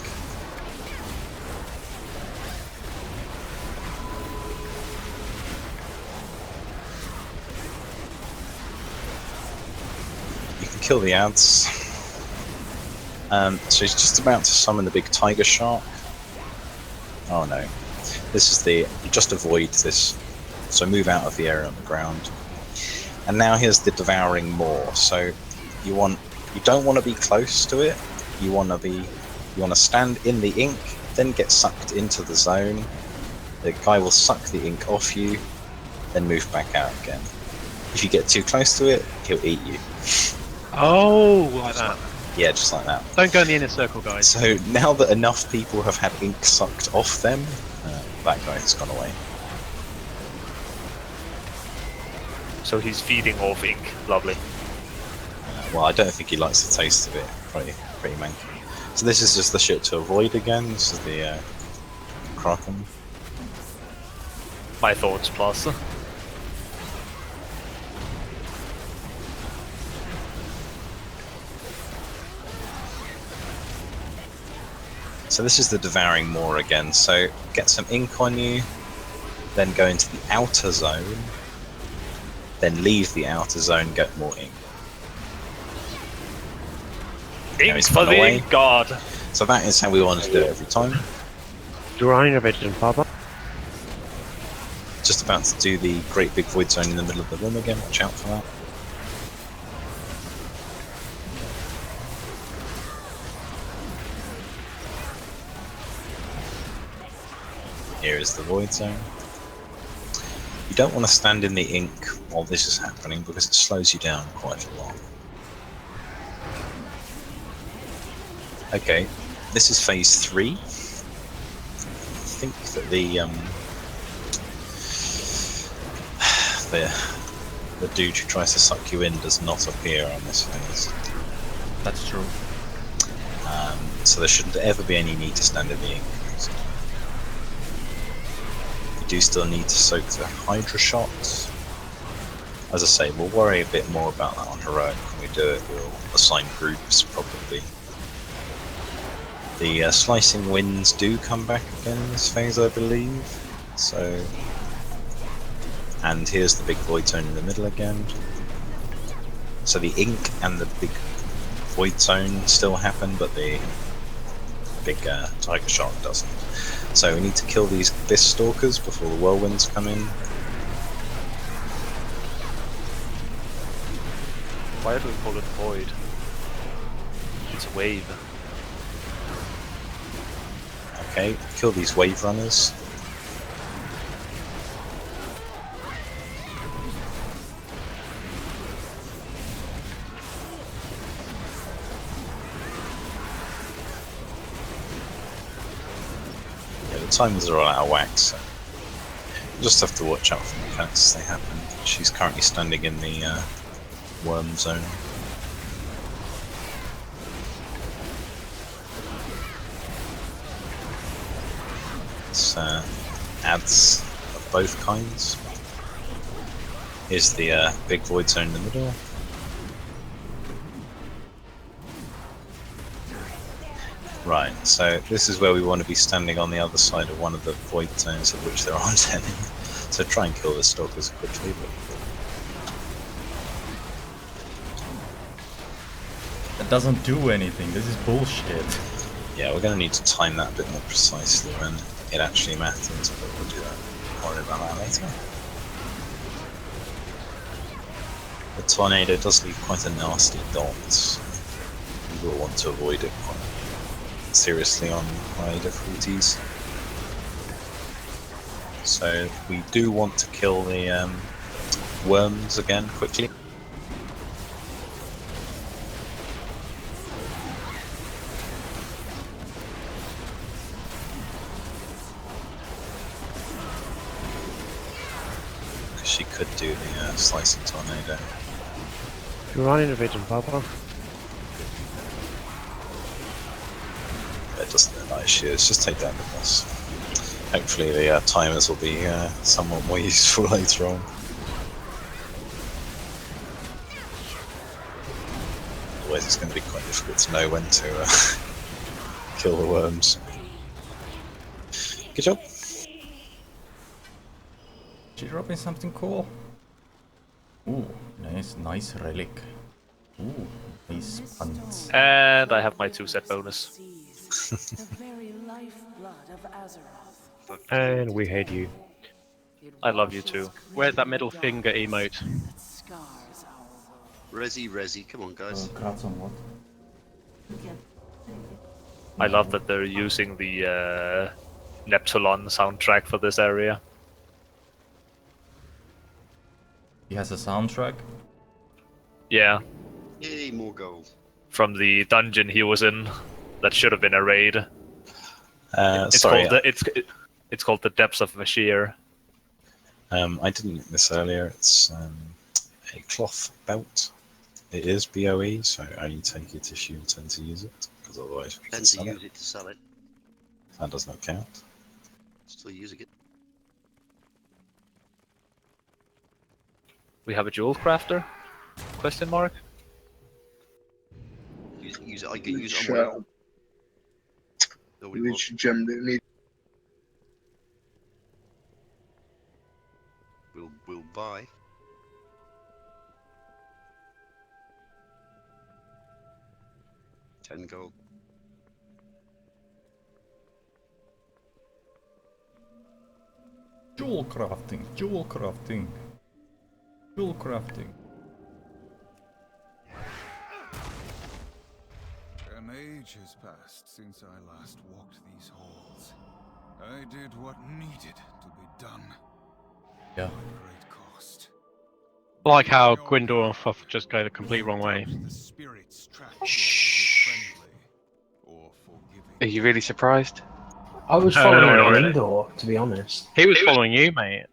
You can kill the ads. So he's just about to summon the big tiger shark. Oh no. This is you just avoid this. So move out of the area on the ground. And now here's the devouring maw. So you don't want to be close to it. You want to stand in the ink, then get sucked into the zone. The guy will suck the ink off you, then move back out again. If you get too close to it, he'll eat you. Oh, like that. Yeah, just like that. Don't go in the inner circle, guys. So now that enough people have had ink sucked off them, that guy has gone away. So he's feeding off ink. Lovely. Well, I don't think he likes the taste of it. Pretty manky. So this is just the shit to avoid again. This is the Kraken. My thoughts plus. So this is the devouring maw again. So get some ink on you, then go into the outer zone, then leave the outer zone, get more ink. Ink for the ink god! So that is how we want to do it every time. Durainovision, Papa. Just about to do the great big void zone in the middle of the room again, watch out for that. Here is the void zone. You don't want to stand in the ink while this is happening because it slows you down quite a lot. Okay, this is phase 3. I think that the dude who tries to suck you in does not appear on this phase. That's true. So there shouldn't ever be any need to stand in the ink. You do still need to soak the Hydra shots. As I say, we'll worry a bit more about that on heroic when we do it. We'll assign groups probably. The slicing winds do come back again in this phase, I believe. So, and here's the big void zone in the middle again. So the ink and the big void zone still happen, but the big tiger shark doesn't. So we need to kill these Abyss Stalkers before the whirlwinds come in. Why do we call it void? It's a wave. Okay, kill these wave runners. Yeah, the timers are all out of whack, so you just have to watch out for mechanics as they happen. She's currently standing in the worm zone. It's ads of both kinds. Here's the big void zone in the middle. Right, so this is where we want to be standing on the other side of one of the void zones of which there aren't any. So try and kill the stalkers quickly. It doesn't do anything. This is bullshit. Yeah, we're going to need to time that a bit more precisely when it actually matters, but we'll do that. Don't worry about that later. The tornado does leave quite a nasty dot. We will want to avoid it quite seriously on high difficulties. So we do want to kill the worms again quickly. Because she could do the slicing tornado. If you're running invasion, Papa. It doesn't look like she is, just take down the boss. Hopefully the timers will be somewhat more useful later on. Otherwise it's going to be quite difficult to know when to kill the worms. Good job. She dropping something cool. Ooh, nice relic. Ooh, nice pants. And I have my 2 set bonus. And we hate you. I love you too. Where's that middle finger emote? Resi, come on, guys. Crats on what? I love that they're using the Neptulon soundtrack for this area. He has a soundtrack? Yeah. Yay, more gold. From the dungeon he was in. That should have been a raid. It's called the Depths of Vashir. I didn't make this earlier. It's a cloth belt. It is BOE, so only take it if you intend to use it, because otherwise we can sell use it to sell it. That does not count. Still using it. We have a jewel crafter? Question mark? Use it. I can use it on well. Which gem do you need? We'll buy. $10 gold. Jewel crafting. An age has passed since I last walked these halls. I did what needed to be done. Yeah. At great cost. I like how Gwyndor just go the complete wrong way. Are you really surprised? I was following Gwyndor, to be honest. He was following you, mate.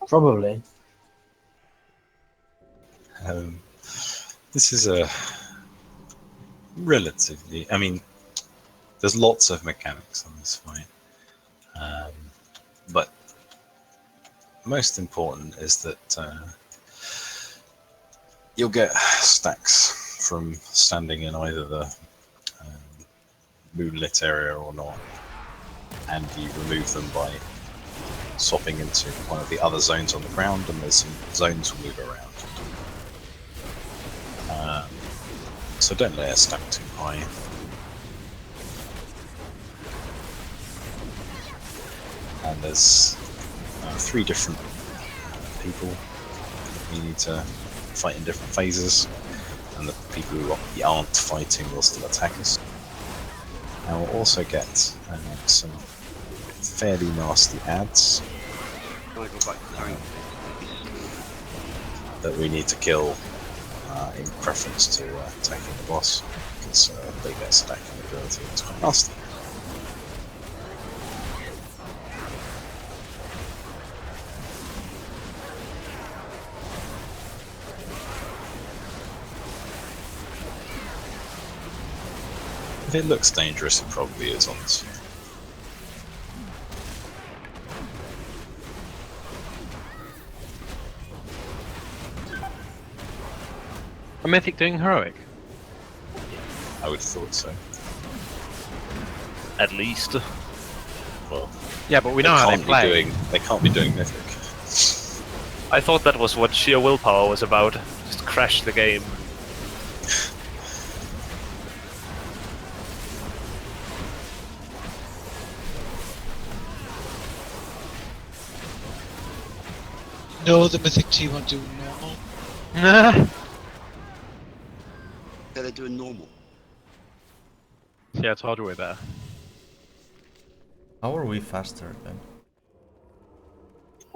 Probably. This is a relatively... I mean, there's lots of mechanics on this fight. But most important is that you'll get stacks from standing in either the moonlit area or not, and you remove them by swapping into one of the other zones on the ground, and there's some zones will move around. So don't let it stack too high. And there's 3 different people you need to fight in different phases, and the people who aren't fighting will still attack us. And we'll also get some fairly nasty ads that we need to kill in preference to attacking the boss, because they get stacking ability. It's quite nasty. If it looks dangerous, it probably is, honestly. A mythic doing heroic? I would have thought so. At least. Well, Yeah, but we know how they play. They can't be doing Mythic. I thought that was what sheer willpower was about. Just crash the game. No, the Mythic team are doing normal. Yeah, they're doing normal. Yeah, I told you we're better. How are we faster then?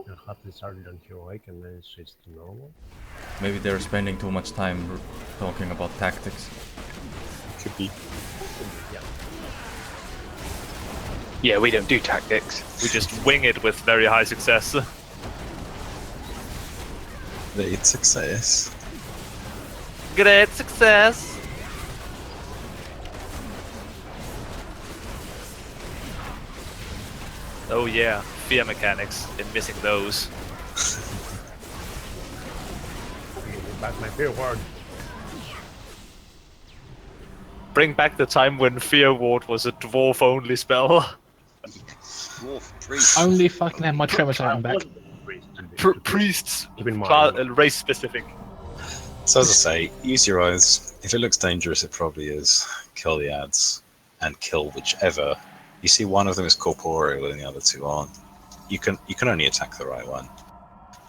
Your hotly started on heroic and then switched to normal. Maybe they're spending too much time talking about tactics. Could be. Yeah. Yeah, we don't do tactics. We just wing it with very high success. Great success. Great success! Oh yeah, fear mechanics, and missing those. Back my fear ward. Bring back the time when Fear Ward was a dwarf-only spell. Dwarf priest. Only fucking have my tremors item back. Priests, Even more. race-specific. So as I say, use your eyes. If it looks dangerous, it probably is. Kill the ads and kill whichever. You see, one of them is corporeal and the other two aren't. You can only attack the right one.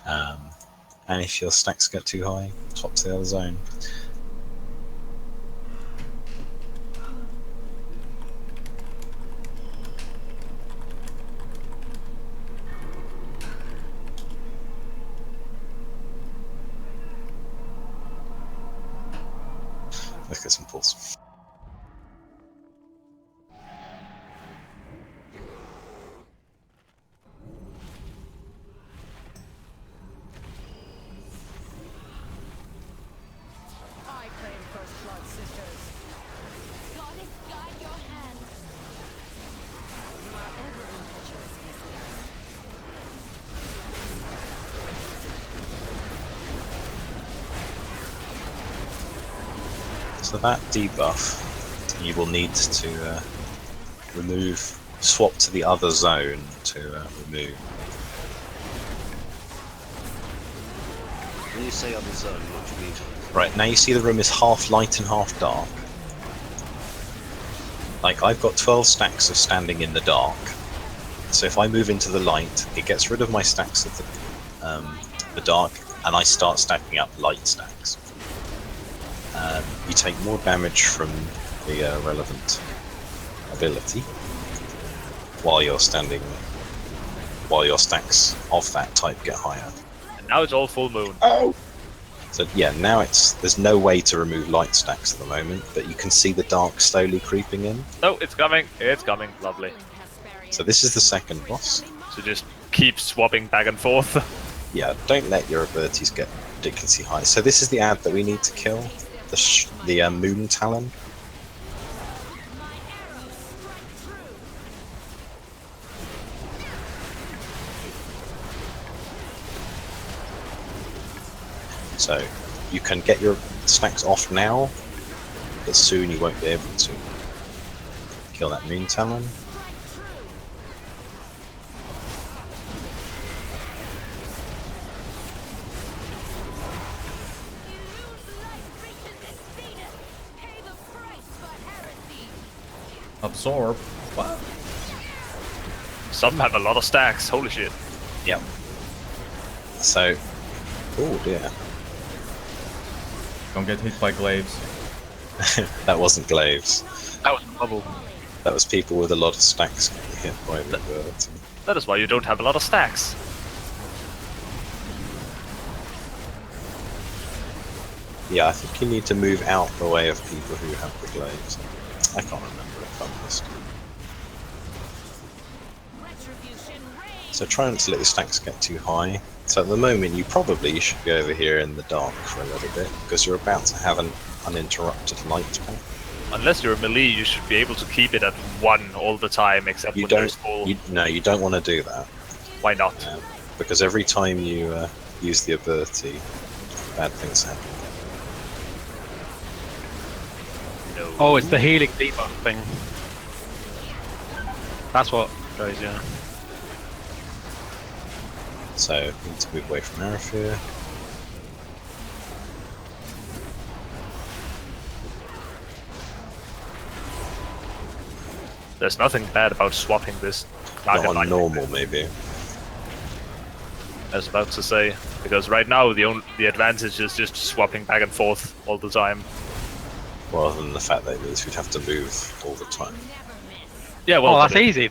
And if your stacks get too high, swap to the other zone. Let's get some pulls. So that debuff, you will need to swap to the other zone to remove. When you say other zone, what do you mean? Right, now you see the room is half light and half dark. Like, I've got 12 stacks of standing in the dark. So if I move into the light, it gets rid of my stacks of the dark, and I start stacking up light stacks. You take more damage from the relevant ability while you're standing, while your stacks of that type get higher. And now it's all full moon. Oh! So yeah, now there's no way to remove light stacks at the moment, but you can see the dark slowly creeping in. No, it's coming. It's coming. Lovely. So this is the second boss. So just keep swapping back and forth. Yeah, don't let your abilities get ridiculously high. So this is the ad that we need to kill. The Moon Talon. So you can get your stacks off now, but soon you won't be able to. Kill that Moon Talon. Absorb? What? Some have a lot of stacks, holy shit. Yep. So, oh dear. Don't get hit by glaives. That wasn't glaives. That was bubble. That was people with a lot of stacks getting hit by the ability. That is why you don't have a lot of stacks. Yeah, I think you need to move out the way of people who have the glaives. I can't remember if I'm honest. So try not to let your stacks get too high. So at the moment you probably should be over here in the dark for a little bit, because you're about to have an uninterrupted light path. Unless you're a melee, you should be able to keep it at 1 all the time, except when there's full. No, you don't want to do that. Why not? Because every time you use the ability, bad things happen. Oh, it's the healing debuff thing. That's what goes, yeah. So we need to move away from Arafir. There's nothing bad about swapping this Not target on normal, maybe. I was about to say, because right now the advantage is just swapping back and forth all the time. Rather than the fact that it means we'd have to move all the time. Yeah, well, oh, that's easy.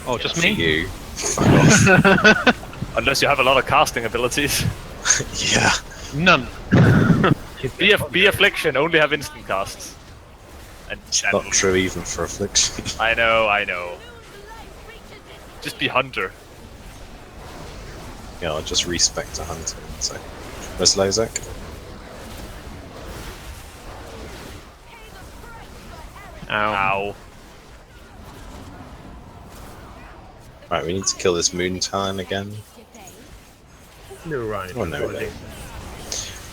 Oh, just For me? you. Fuck off. Unless you have a lot of casting abilities. Yeah. None. Be Affliction, only have instant casts. And Not true even for Affliction. I know. Just be Hunter. Yeah, I'll just respect a Hunter and say, where's Lozak? Ow. Right, we need to kill this Moon Talon again. You're right. Oh no, that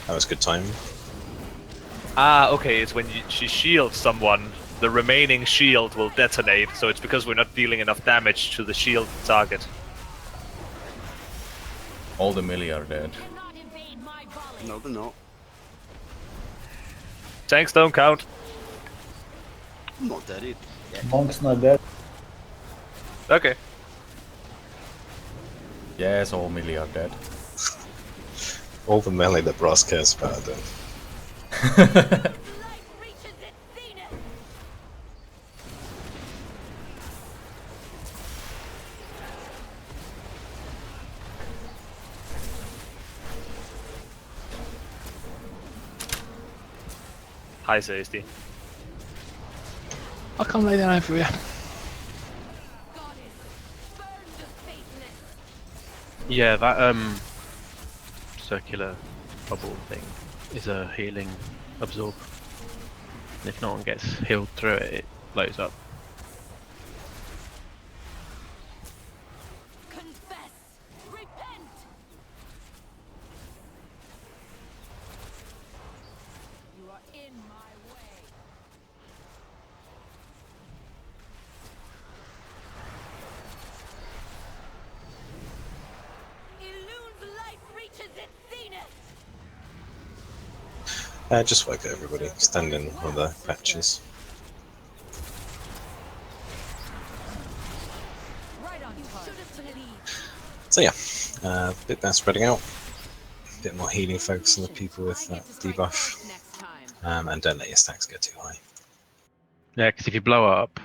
was good timing. Ah, okay, it's when she shields someone, the remaining shield will detonate, so it's because we're not dealing enough damage to the shield target. All the melee are dead. No, they're not. Tanks don't count. I'm not dead either. Yeah. Monk's not dead. Okay. Yes, all melee are dead. All the melee that Brass cares about are dead. Hi, Safety. I'll come lay down over here. Yeah, that circular bubble thing is a healing absorb. And if no one gets healed through it, it blows up. Just wake everybody. Stand in one of the patches. So yeah, a bit better spreading out. A bit more healing focus on the people with that debuff. And don't let your stacks get too high. Yeah, because if you blow up,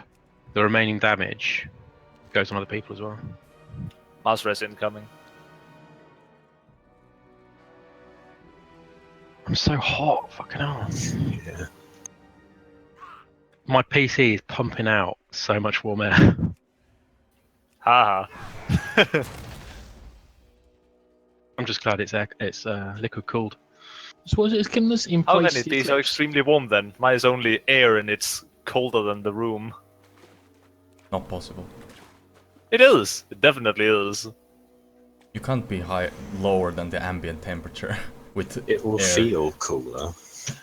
the remaining damage goes on other people as well. Mass res incoming. I'm so hot, fucking hell. Yeah. My PC is pumping out so much warm air. Haha. I'm just glad it's liquid cooled. So what is it killing us in How place? can it be so extremely warm then? Mine is only air and it's colder than the room. Not possible. It is! It definitely is. You can't be lower than the ambient temperature with It will air. feel cooler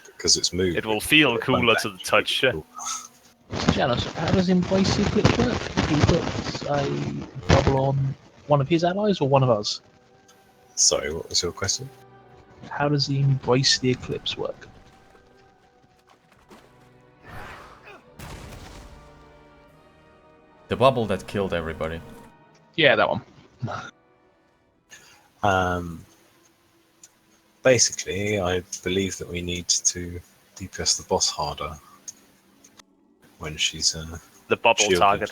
because it's moving. It will feel cooler to the touch. Janus, how does Embrace the Eclipse work? He puts a bubble on one of his allies or one of us? Sorry, what was your question? How does the Embrace the Eclipse work? The bubble that killed everybody. Yeah, that one. Basically, I believe that we need to DPS the boss harder when she's The bubble shielded. target.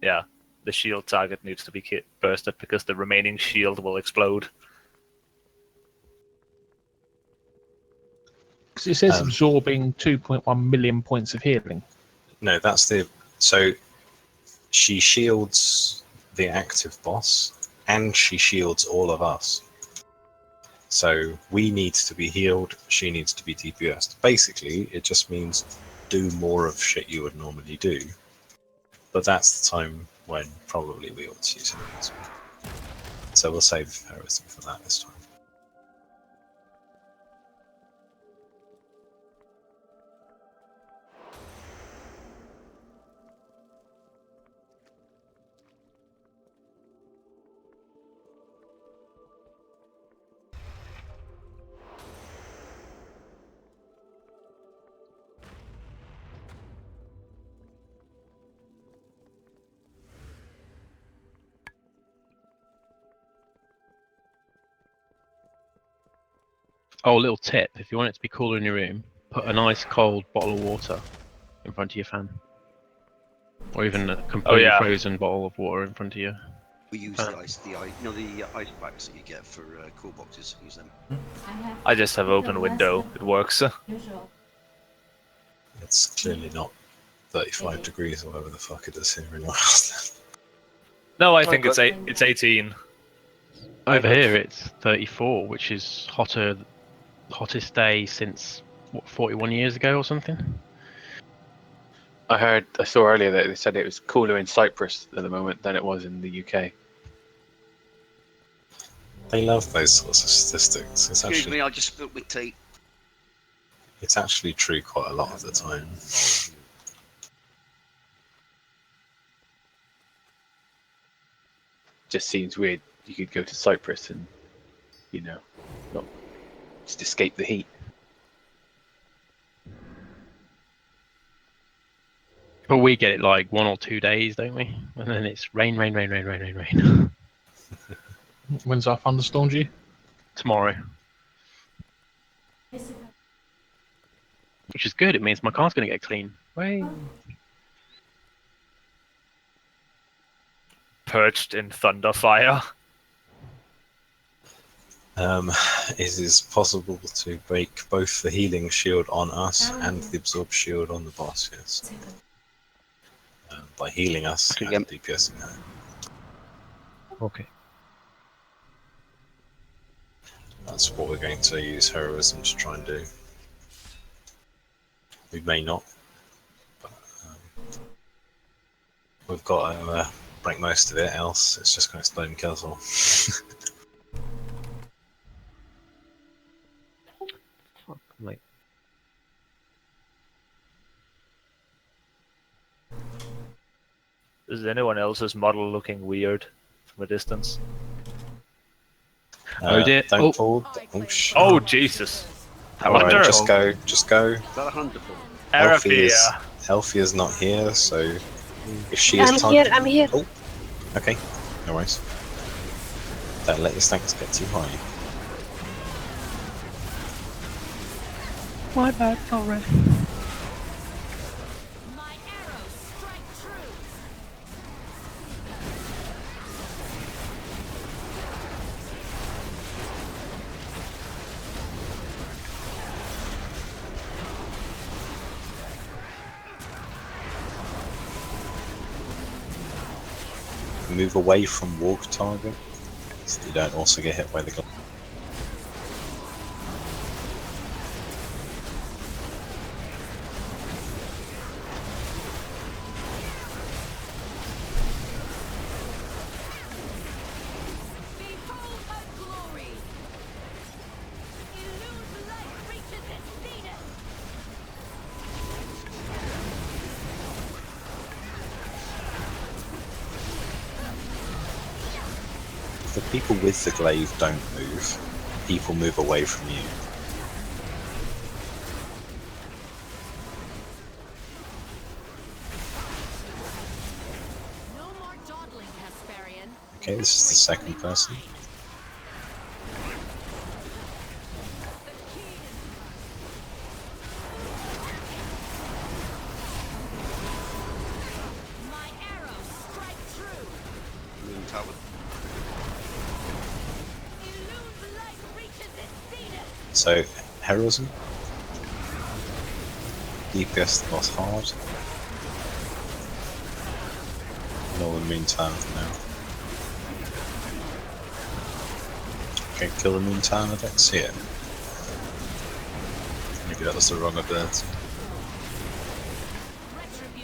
Yeah, the shield target needs to be bursted because the remaining shield will explode. Because it says absorbing 2.1 million points of healing. No, that's the... So, she shields the active boss, and she shields all of us. So, we need to be healed, she needs to be DPS'd. Basically, it just means do more of shit you would normally do. But that's the time when probably we ought to use heroism. So we'll save heroism for that this time. Oh, little tip: if you want it to be cooler in your room, put a nice cold bottle of water in front of your fan, or even a completely frozen bottle of water in front of you. We use the ice packs that you get for cool boxes. Use them. I just have open window. It works. It's clearly not 35 degrees or whatever the fuck it is here in Ireland. No, I think it's 18. Over here, it's 34, which is hottest day since what 41 years ago or something. I saw earlier that they said it was cooler in Cyprus at the moment than it was in the UK. They love those sorts of statistics. Excuse me, I just spilled my tea. It's actually true quite a lot of the time. Just seems weird. You could go to Cyprus and, not just escape the heat. But we get it like 1 or 2 days, don't we? And then it's rain. When's our thunderstorm due? Tomorrow. Which is good. It means my car's going to get clean. Way. Perched in thunderfire. It is possible to break both the healing shield on us and the absorb shield on the boss, yes. By healing us and DPSing her. Okay. That's what we're going to use heroism to try and do. We may not, but we've got to break most of it, else it's just going to explode and kill us all. Fuck, mate. Is anyone else's model looking weird from a distance? Oh dear! Don't fall. Oh shit! Oh Jesus! Alright, just go. Is that a hunter fall? Elfia's not here, so if she is I'm here. Oh, okay. No worries. Don't let your stakes get too high. My bad, already. Move away from walk target, so you don't also get hit by the glove. The people with the glaive don't move. People move away from you. Okay, this is the second person. So, heroism. DPS the boss hard. No the moon town for now. Okay, kill the moon town, I don't see it. Maybe that was the wrong ability.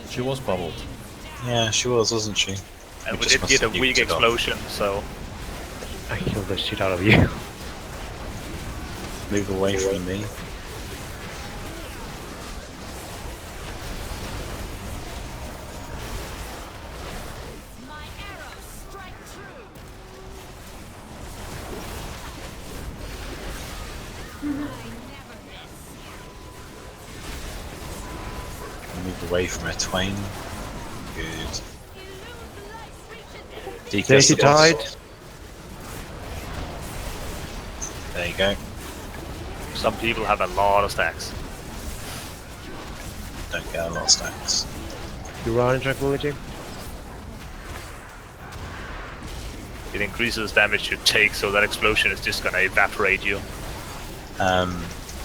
She was bubbled. Yeah, she was, wasn't she? And we did get a weak explosion, so... I killed the shit out of you. Move away from me. Move away from her twain. Good. Daisy died. There you go. Some people have a lot of stacks. Don't get a lot of stacks. You are in tranquility? It increases damage you take, so that explosion is just gonna evaporate you.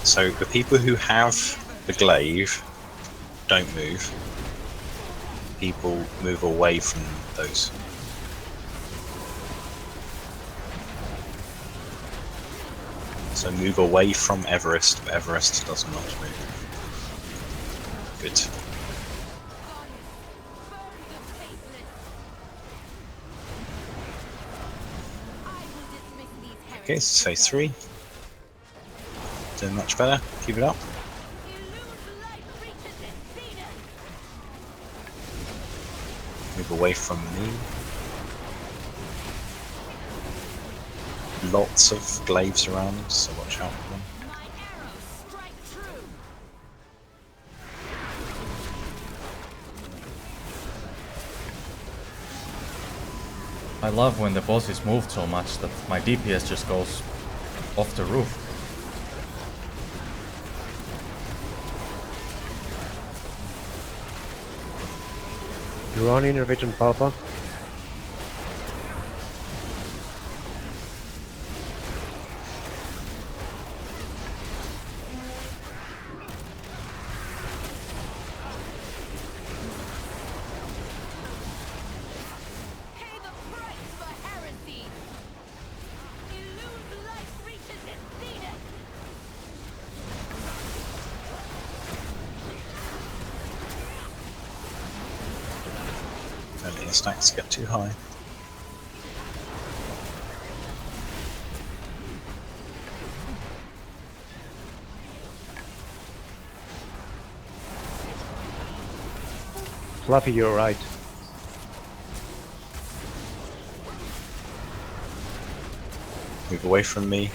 So the people who have the glaive don't move. People move away from those. So move away from Everest, but Everest does not move. Good. Okay, so phase 3. Doing much better. Keep it up. Move away from me. Lots of glaives around, so watch out for them. I love when the bosses move so much that my DPS just goes off the roof. You're on innervation, Papa. Don't let your stacks get too high. Fluffy, you're right. Move away from me.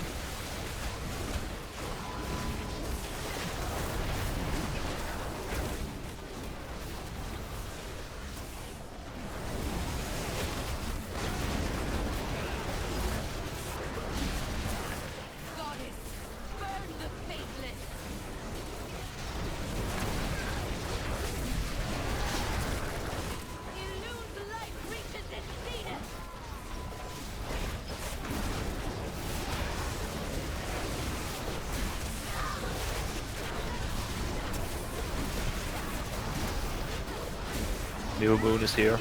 New moon is here.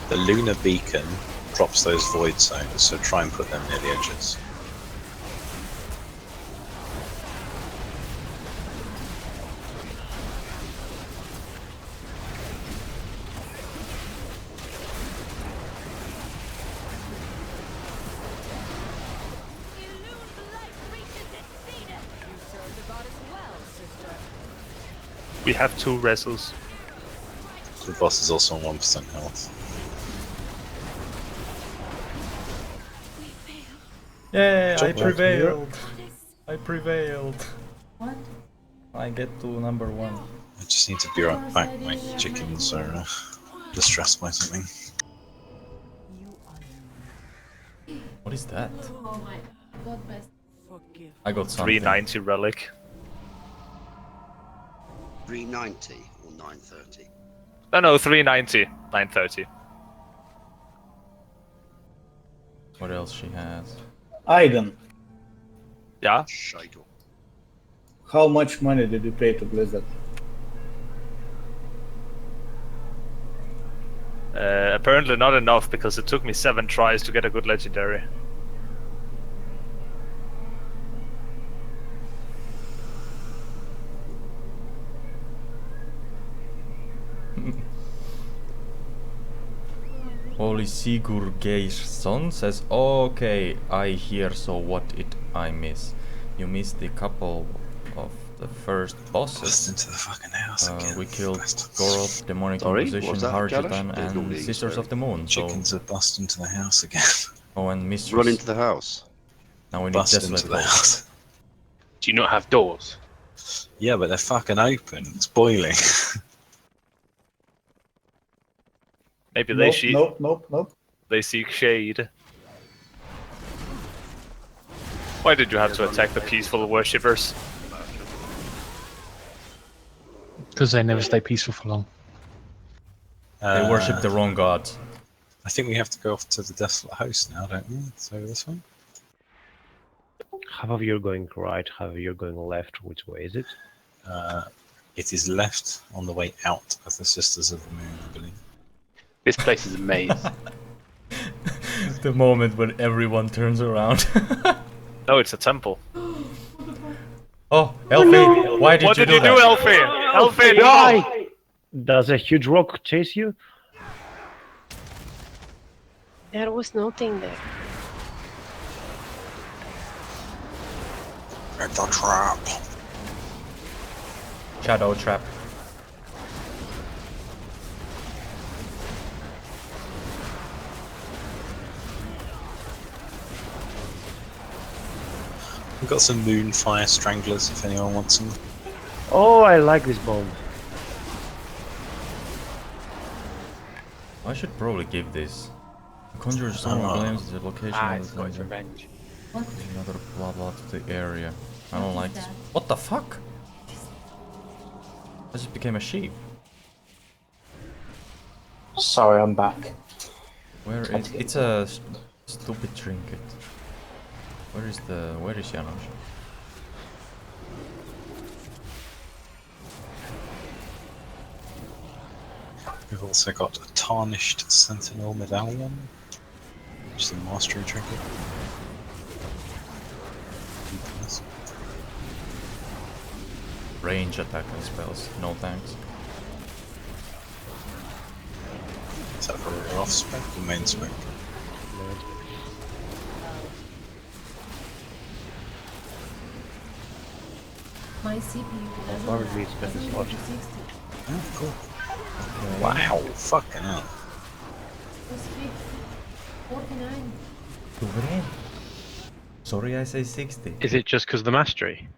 The lunar beacon drops those void zones, so try and put them near the edges. We have 2 wrestles. The boss is also on 1% health. Yay, I Jump right prevailed! I prevailed! What? I get to number 1. I just need to be right back. My chickens are distressed by something. What is that? Oh my god, best. I got something. 390 relic. 390 or 930? No, 390. 930. What else she has? Aiden, Yeah? Shaido. how much money did you pay to Blizzard? Apparently not enough, because it took me 7 tries to get a good legendary. Holy Sigurgeirsson says, okay, I hear, so what did I miss? You missed the couple of the first bosses. Into the fucking house again. We killed Goroth, Demonic Sorry, Inquisition, what was that, Harjatan, Jalash? Didn't and really Sisters hear. of the Moon. So Chickens are bust into the house again. Oh, and mistress. Run into the house. Now we need Bust desolate into the holes. house. Do you not have doors? Yeah, but they're fucking open. It's boiling. Maybe they Nope. they seek shade. Why did you have to attack the peaceful worshippers? Because they never stay peaceful for long. They worship the wrong gods. I think we have to go off to the desolate host now, don't we? So this one. Half of you are going right, half of you are going left. Which way is it? It is left on the way out of the Sisters of the Moon, I believe. This place is a maze. The moment when everyone turns around. No, it's a temple. Oh, Elfie, why did What you did you do, Elfie? Elfie, no! Does a huge rock chase you? There was nothing there. It's a trap. Shadow trap. We've got some Moonfire Stranglers if anyone wants them. Oh, I like this bomb. I should probably give this. Conjure someone blames the location It's of got the its revenge. another blah blah to the area. I don't like this. What the fuck? I just became a sheep. Sorry, I'm back. Where is it's a stupid trinket. Where is Janos? We've also got a Tarnished Sentinel Medallion, which is a mastery trinket. Range attacking spells, no thanks. Is that for off spec or main spec? My CPU doesn't Probably it's better slot. Oh, cool. Okay. Wow, fucking hell. It's 49. Sorry, I say 60. Is it just because of the mastery?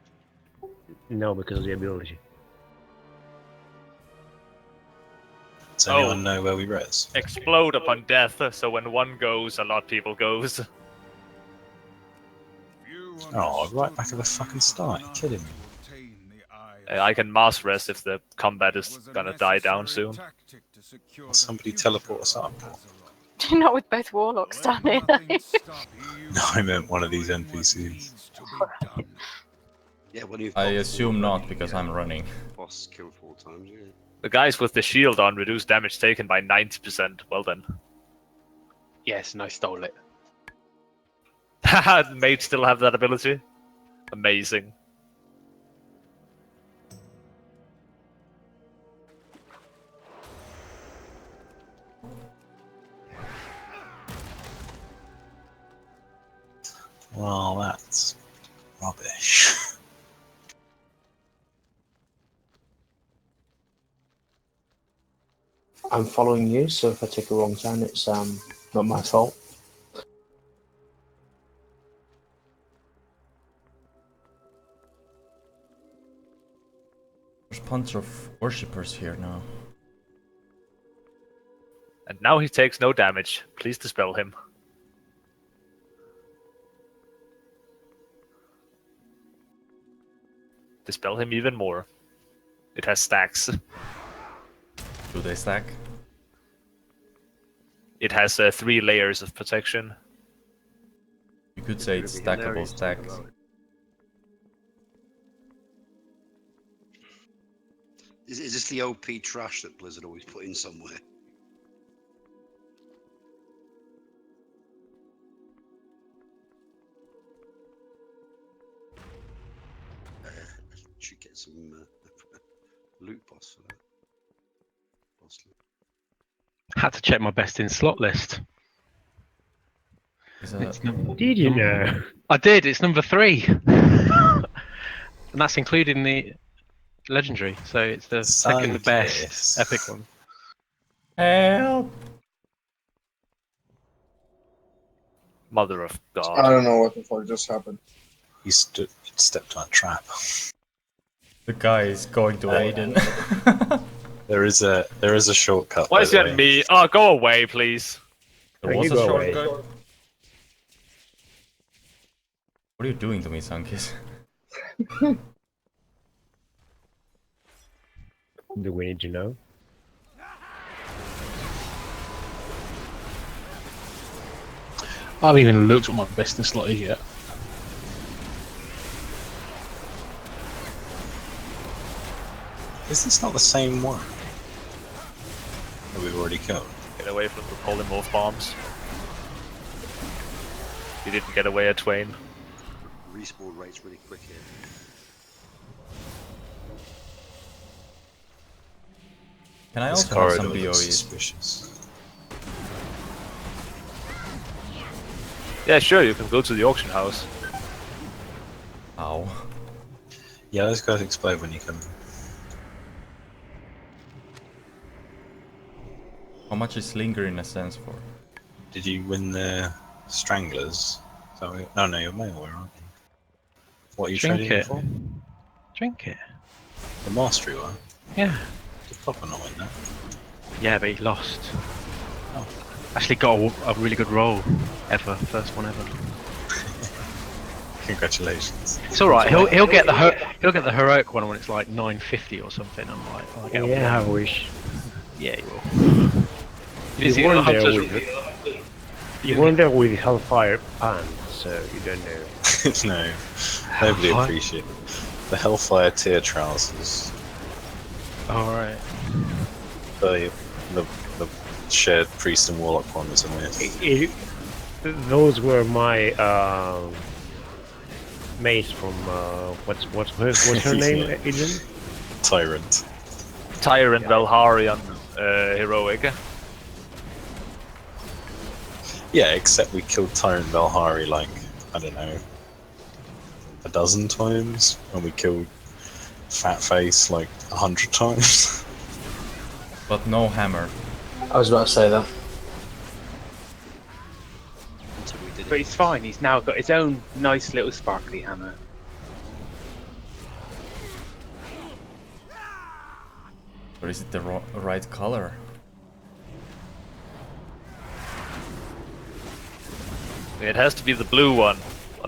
No, because of the ability. Does anyone know where we res? Explode upon death, so when one goes, a lot of people goes. Oh, right back at the fucking start. You're kidding me. I can mass rest if the combat is gonna die down soon. Will somebody teleport us up? Not with both warlocks down here. No, I meant one of these NPCs. Yeah, when you've I got assume not, because I'm running. boss killed 4 times, yeah. The guys with the shield on reduce damage taken by 90%. Well then. Yes, and I stole it. Haha, mage still have that ability? Amazing. Well, that's rubbish. I'm following you, so if I take a wrong turn, it's not my fault. There's a bunch of worshippers here now. And now he takes no damage. Please dispel him. Dispel him even more. It has stacks. Do they stack? It has 3 layers of protection. You could say it's stackable stacks. Is this the OP trash that Blizzard always put in somewhere? Should get some loot boss for that. Boss loot. Had to check my best in slot list. Did you know? I did. It's number 3, and that's including the legendary. So it's the second best epic one. Help! Mother of I God. don't know what the fuck just happened. He stepped on a trap. The guy is going to Aiden. There is a shortcut. Why by is the he way. on me? Oh, go away, please. There Can was you a go away? shortcut. What are you doing to me, Sankis? Do we need to know? I haven't even looked what my business slot is yet. Is this not the same one that we've already killed? Get away from the polymorph bombs. You didn't get away at Twain. Respawn rate's really quick here. Can I This also have some corridor looks BOE? suspicious. Yeah, sure, you can go to the auction house. Ow. Yeah, those guys explode when you come. How much is Linger in a sense for? Did you win the Stranglers? No, you're Maleware, aren't you? What are you trading it for? Drink it. The Mastery one? Yeah. Did Papa not win that? Yeah, but he lost. Oh. Actually got a really good roll ever. First one ever. Congratulations. It's all right. He'll get the heroic one when it's like 950 or something. I'm like, I'll get Yeah, I wish. Yeah, you will. You weren't there with Hellfire Pan, so you don't know. No, nobody appreciates the Hellfire tier trousers. Alright. The shared priest and warlock ones in this. Those were my mates from what's her name, Adrian? Tyrant. Tyrant Valharian heroic. Yeah, except we killed Tyrant Valhari like, I don't know, a dozen times, and we killed Fat Face like 100 times. But no hammer. I was about to say that. But he's fine. He's now got his own nice little sparkly hammer. Or is it the right color? It has to be the blue one.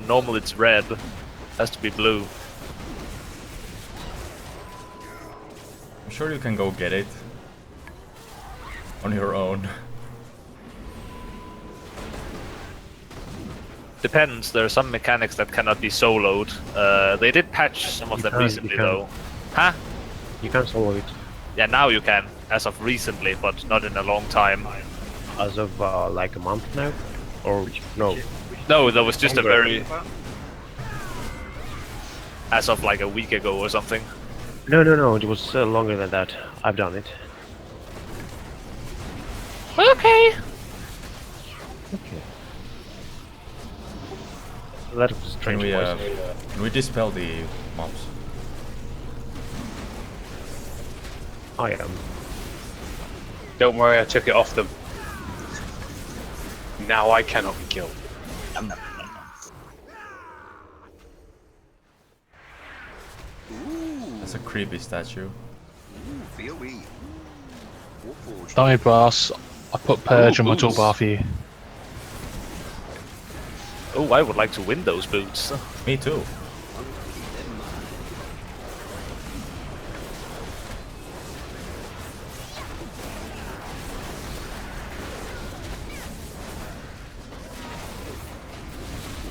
Normally it's red. It has to be blue. I'm sure you can go get it. On your own. Depends, there are some mechanics that cannot be soloed. They did patch some of them recently though. Huh? You can solo it. Yeah, now you can, as of recently, but not in a long time. As of like a month now? Or no? No, that was just a very... As of like a week ago or something. No, it was longer than that. I've done it. Okay. Okay. That was a strange voice. Can we dispel the mobs? I am. Don't worry, I took it off them. Now I cannot be killed. That's a creepy statue. BOE. Die brass. I put purge on my toolbar for you. Oh, I would like to win those boots. Me too.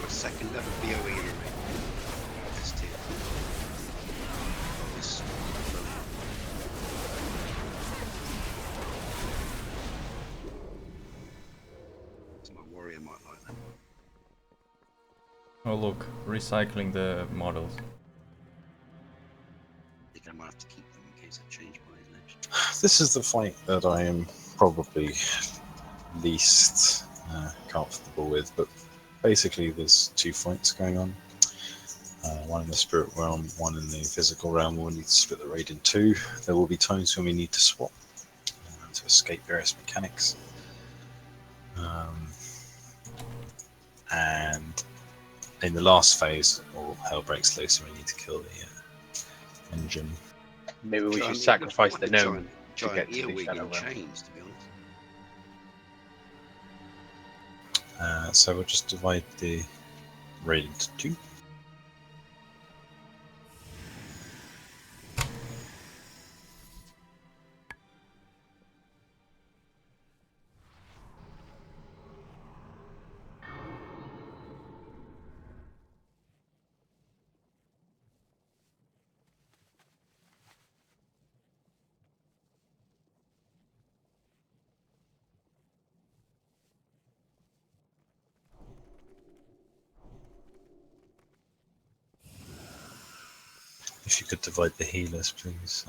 Second level BOE in the ring. This tier. This so my warrior might like that. Oh look, recycling the models. I think I might have to keep them in case I change my image. This is the fight that I am probably least comfortable with, but basically there's two fights going on. One in the spirit realm, one in the physical realm. We'll need to split the raid in two. There will be times when we need to swap to escape various mechanics. and in the last phase, all hell breaks loose and we need to kill the engine. Maybe we should Giant- sacrifice like the a gnome to giant get to the earwig shadow in realm. chains, to be honest. So we'll just divide the raid into 2. If you could divide the healers, please.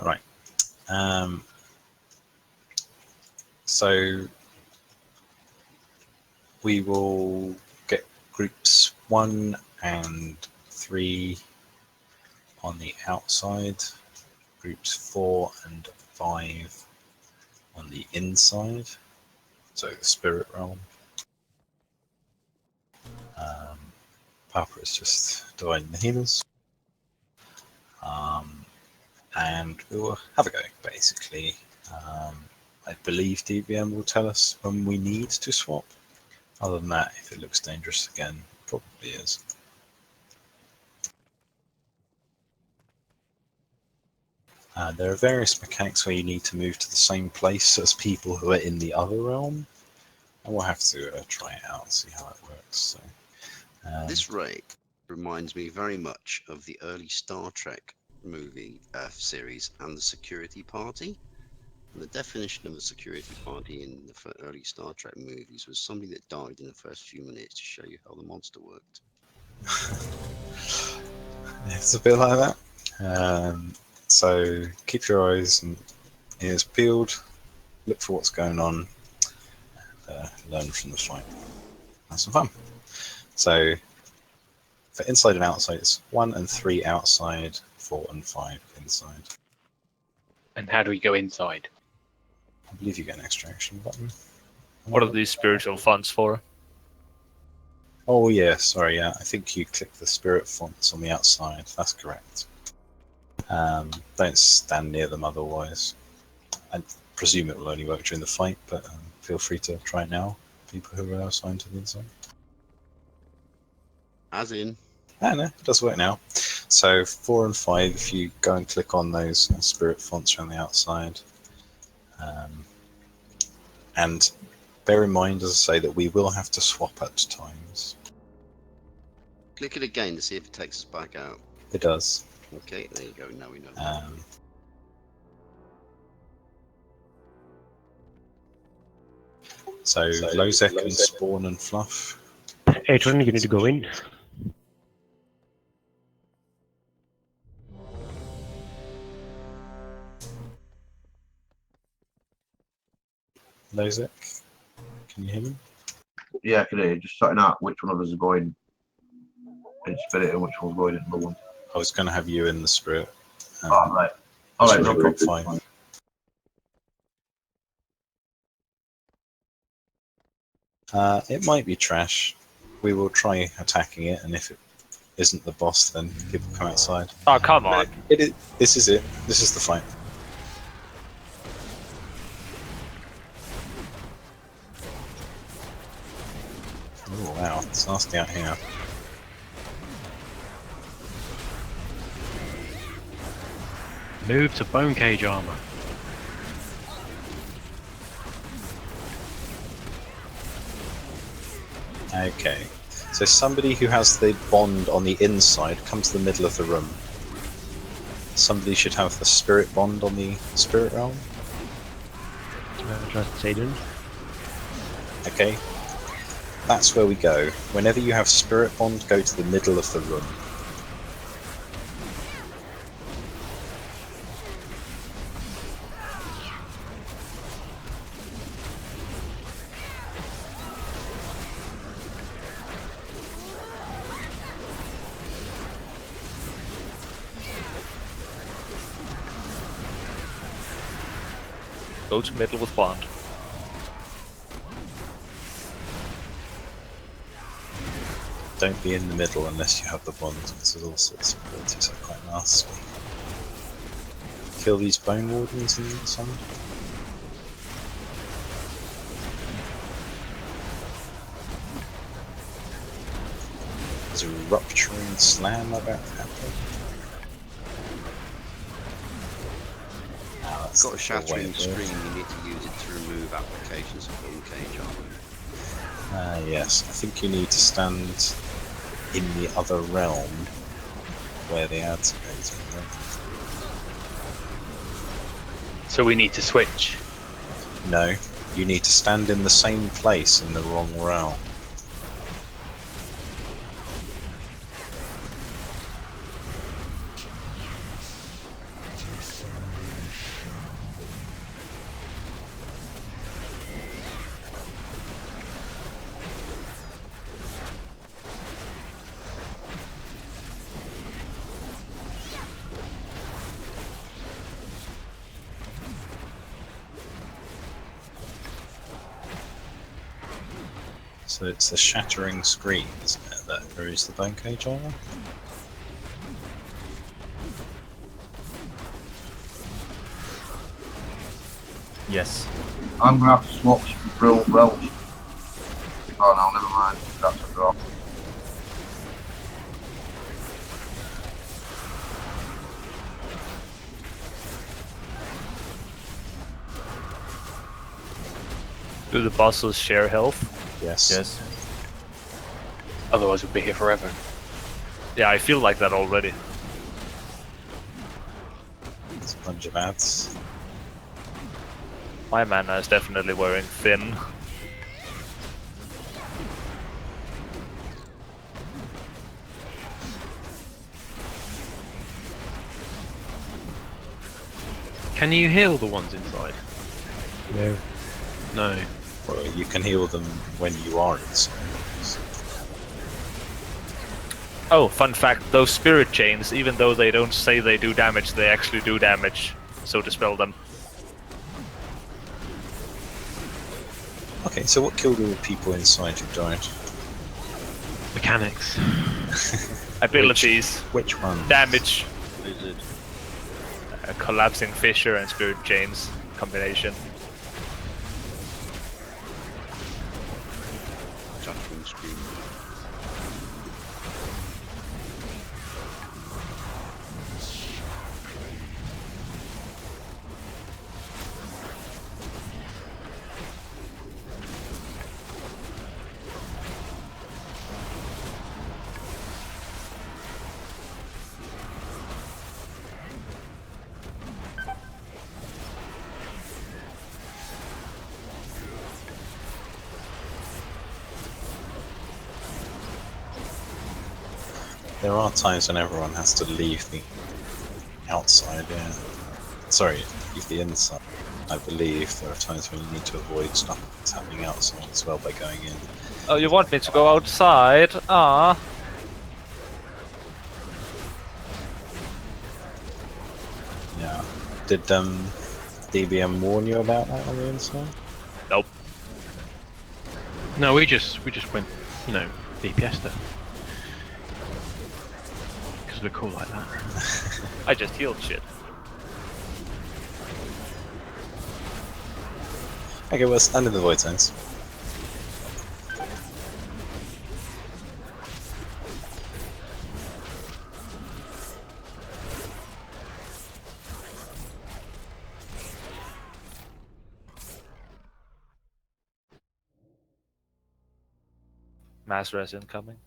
Right. So we will get groups 1 and 3 on the outside, groups 4 and 5 on the inside, so the spirit realm. Papa is just dividing the healers. And we will have a go, basically. I believe DBM will tell us when we need to swap. Other than that, if it looks dangerous again, it probably is. There are various mechanics where you need to move to the same place as people who are in the other realm. And we'll have to try it out and see how it works. So, This raid reminds me very much of the early Star Trek movie series and the Security Party. And the definition of a security party in the early Star Trek movies was somebody that died in the first few minutes to show you how the monster worked. It's a bit like that. So keep your eyes and ears peeled, look for what's going on, and learn from the fight. Have some fun. So for inside and outside, it's 1 and 3 outside, 4 and 5 inside. And how do we go inside? I believe you get an extraction button. What are these spiritual fonts for? Oh yeah, sorry, yeah. I think you click the spirit fonts on the outside. That's correct. Don't stand near them otherwise. I presume it will only work during the fight, but feel free to try it now. People who are assigned to the inside. As in? No, it does work now. So 4 and 5, if you go and click on those spirit fonts around the outside. And bear in mind, as I say, that we will have to swap at times. Click it again to see if it takes us back out. It does. Okay, there you go. Now we know. So Lozek and Spawn and Fluff. Adrian, you need to go in. Lozek, can you hear me? Yeah, I can hear you. Just sorting out which one of us is going in spirit and which one's going in the one. I was going to have you in the spirit. Alright, no problem. Fine. It might be trash. We will try attacking it, and if it isn't the boss, then people come outside. Oh, come on. It is, this is it. This is the fight. Oh wow, it's nasty out here. Move to bone cage armor. Okay, so somebody who has the bond on the inside, come to the middle of the room. Somebody should have the spirit bond on the spirit realm. Trust Adrian. Okay? That's where we go. Whenever you have Spirit Bond, go to the middle of the room. Go to middle with Bond. Don't be in the middle unless you have the Bond, because there's all sorts of abilities that are quite nasty. Kill these Bone Wardens on the inside. There's a Rupturing Slam about to happen. You've got a shattering screen, you need to use it to remove applications of bone cage armor. Yes, I think you need to stand in the other realm where the ads are going to. So we need to switch? No, you need to stand in the same place in the wrong realm. So it's the shattering screen, isn't it, that removes the bone cage armor? Yes. I'm gonna have to swap some realms. Oh no, never mind. That's a drop. Do the bosses share health? Yes. Yes. Otherwise we'll be here forever. Yeah, I feel like that already. There's a bunch of ads. My mana is definitely wearing thin. Can you heal the ones inside? No. No. Well, you can heal them when you are inside. Oh, fun fact, those spirit chains, even though they don't say they do damage, they actually do damage. So dispel them. Okay, so what killed all the people inside who died? Mechanics. Abilities. Which one? Damage. Wizard. Collapsing fissure and spirit chains combination. Shattering screen. There are times when everyone has to leave the outside, yeah. Sorry, leave the inside. I believe there are times when you need to avoid stuff that's happening outside as well by going in. Oh, you want me to go outside? Ah. Yeah. Did DBM warn you about that on the inside? Nope. No, we just went, you know, DPS stuff. Because we're cool like that. I just healed shit. Okay, well, stand in the void zones. Mass res incoming.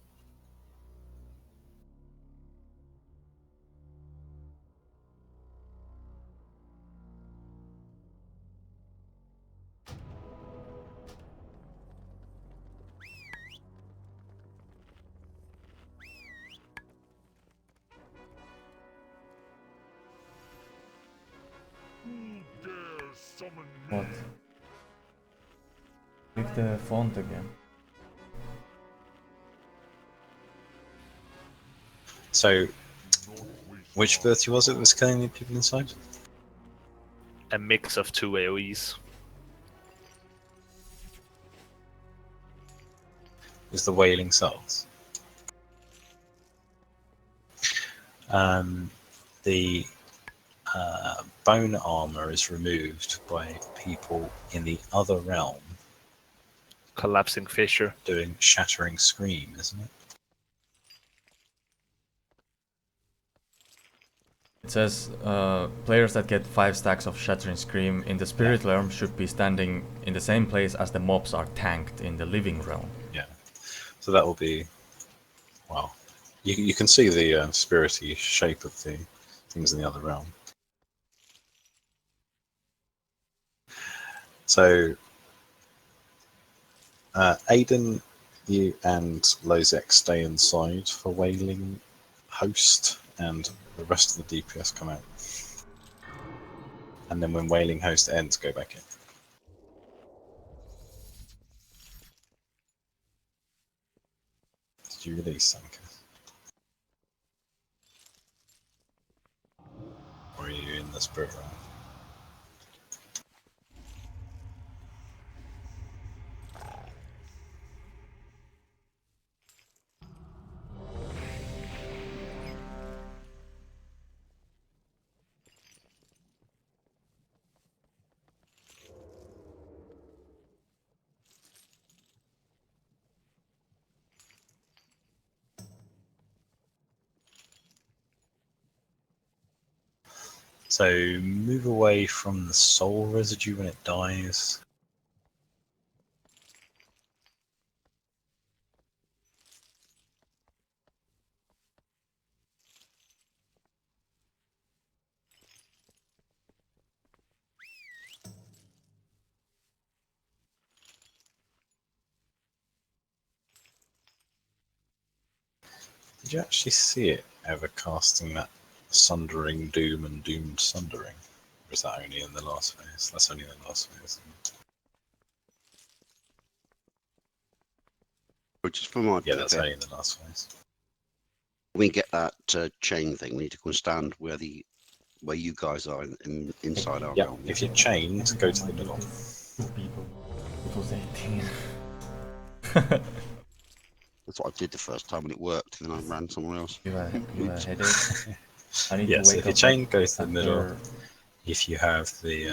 What? Click the font again. So, which virtue was it that was killing the people inside? A mix of two AoEs. Is the Wailing Souls. The bone armor is removed by people in the other realm. Collapsing fissure. Doing shattering scream, isn't it? It says players that get 5 stacks of Shattering Scream in the Spirit Realm should be standing in the same place as the mobs are tanked in the Living Realm. Yeah. So that will be, well, you can see the spirity shape of the things in the other realm. So, Aiden, you and Lozek stay inside for Wailing Host, and the rest of the DPS come out. And then when Wailing Host ends, go back in. Did you release Sanka? Or are you in the spirit realm? So move away from the soul residue when it dies. Did you actually see it ever casting that Sundering Doom and Doomed Sundering? Or is that only in the last phase? That's only in the last phase. Which is for my Yeah, that's only in the last phase. When we get that chain thing, we need to go and stand where you guys are inside our realm. If you're chained, go to the middle. People. It was 18. That's what I did the first time when it worked, and then I ran somewhere else. You have a headache? I need to So wake if you're up chained, go to the after middle. If you have the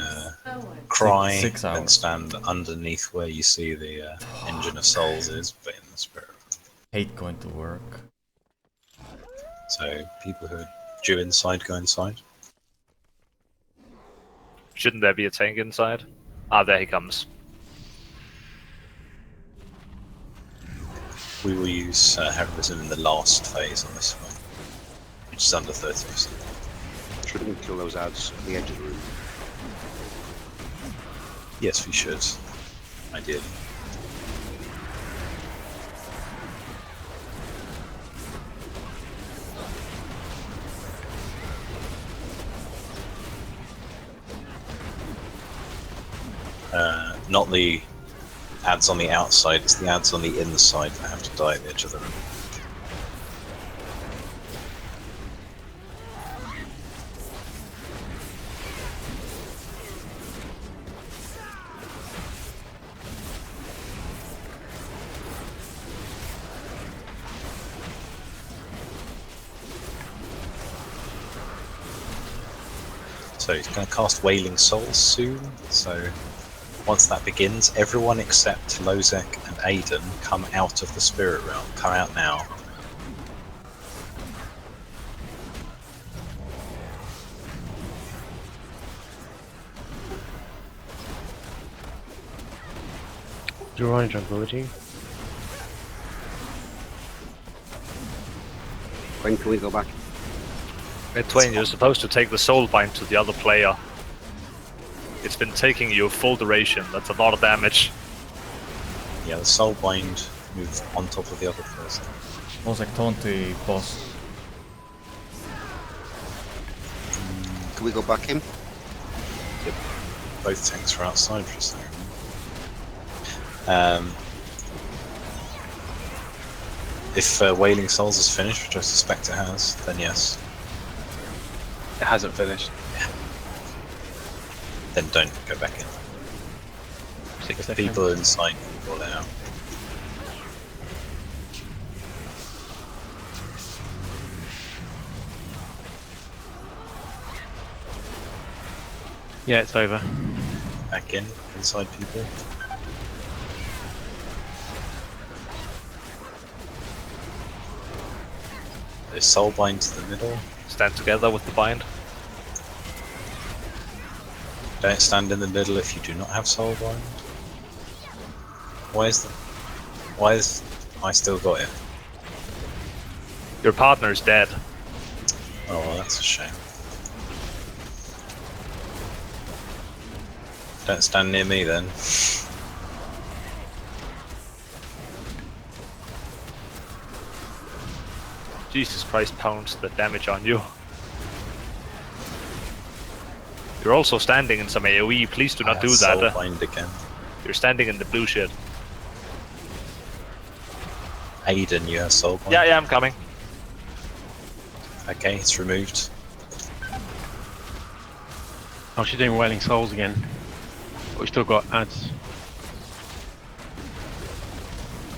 cry, 6 then hours. stand underneath where you see the Engine of Souls is, but in the spirit. Hate going to work. So people who are due inside, go inside. Shouldn't there be a tank inside? Ah, there he comes. We will use heroism in the last phase on this one, which is under 30%. Shouldn't we kill those ads at the edge of the room? Yes, we should. Ideally. Not the ads on the outside, it's the ads on the inside that have to die at the edge of the room. So he's going to cast Wailing Souls soon, so once that begins, everyone except Lozek and Aiden come out of the spirit realm. Come out now. Do you want tranquility? When can we go back? Twain, you're supposed to take the soul bind to the other player. It's been taking you full duration. That's a lot of damage. Yeah, the soul bind moves on top of the other person. Lozek taunty boss. Can we go back in? Yep. both tanks were outside for a second. If Wailing Souls is finished, which I suspect it has, then yes. It hasn't finished. Then don't go back in. 6 If seconds. people inside, roll it out. Yeah, it's over. Back in, inside people. There's Soulbind to the middle. Stand together with the bind. Don't stand in the middle if you do not have Soulbind. Why is I still got it? Your partner's dead. Oh well, that's a shame. Don't stand near me then. Jesus Christ, pounds the damage on you. You're also standing in some AoE, please do not do that. Soulbind again. You're standing in the blue shit. Aiden, you have Soulbind? Yeah, I'm coming. Okay, it's removed. Oh, she's doing Wailing Souls again. But we still got ads.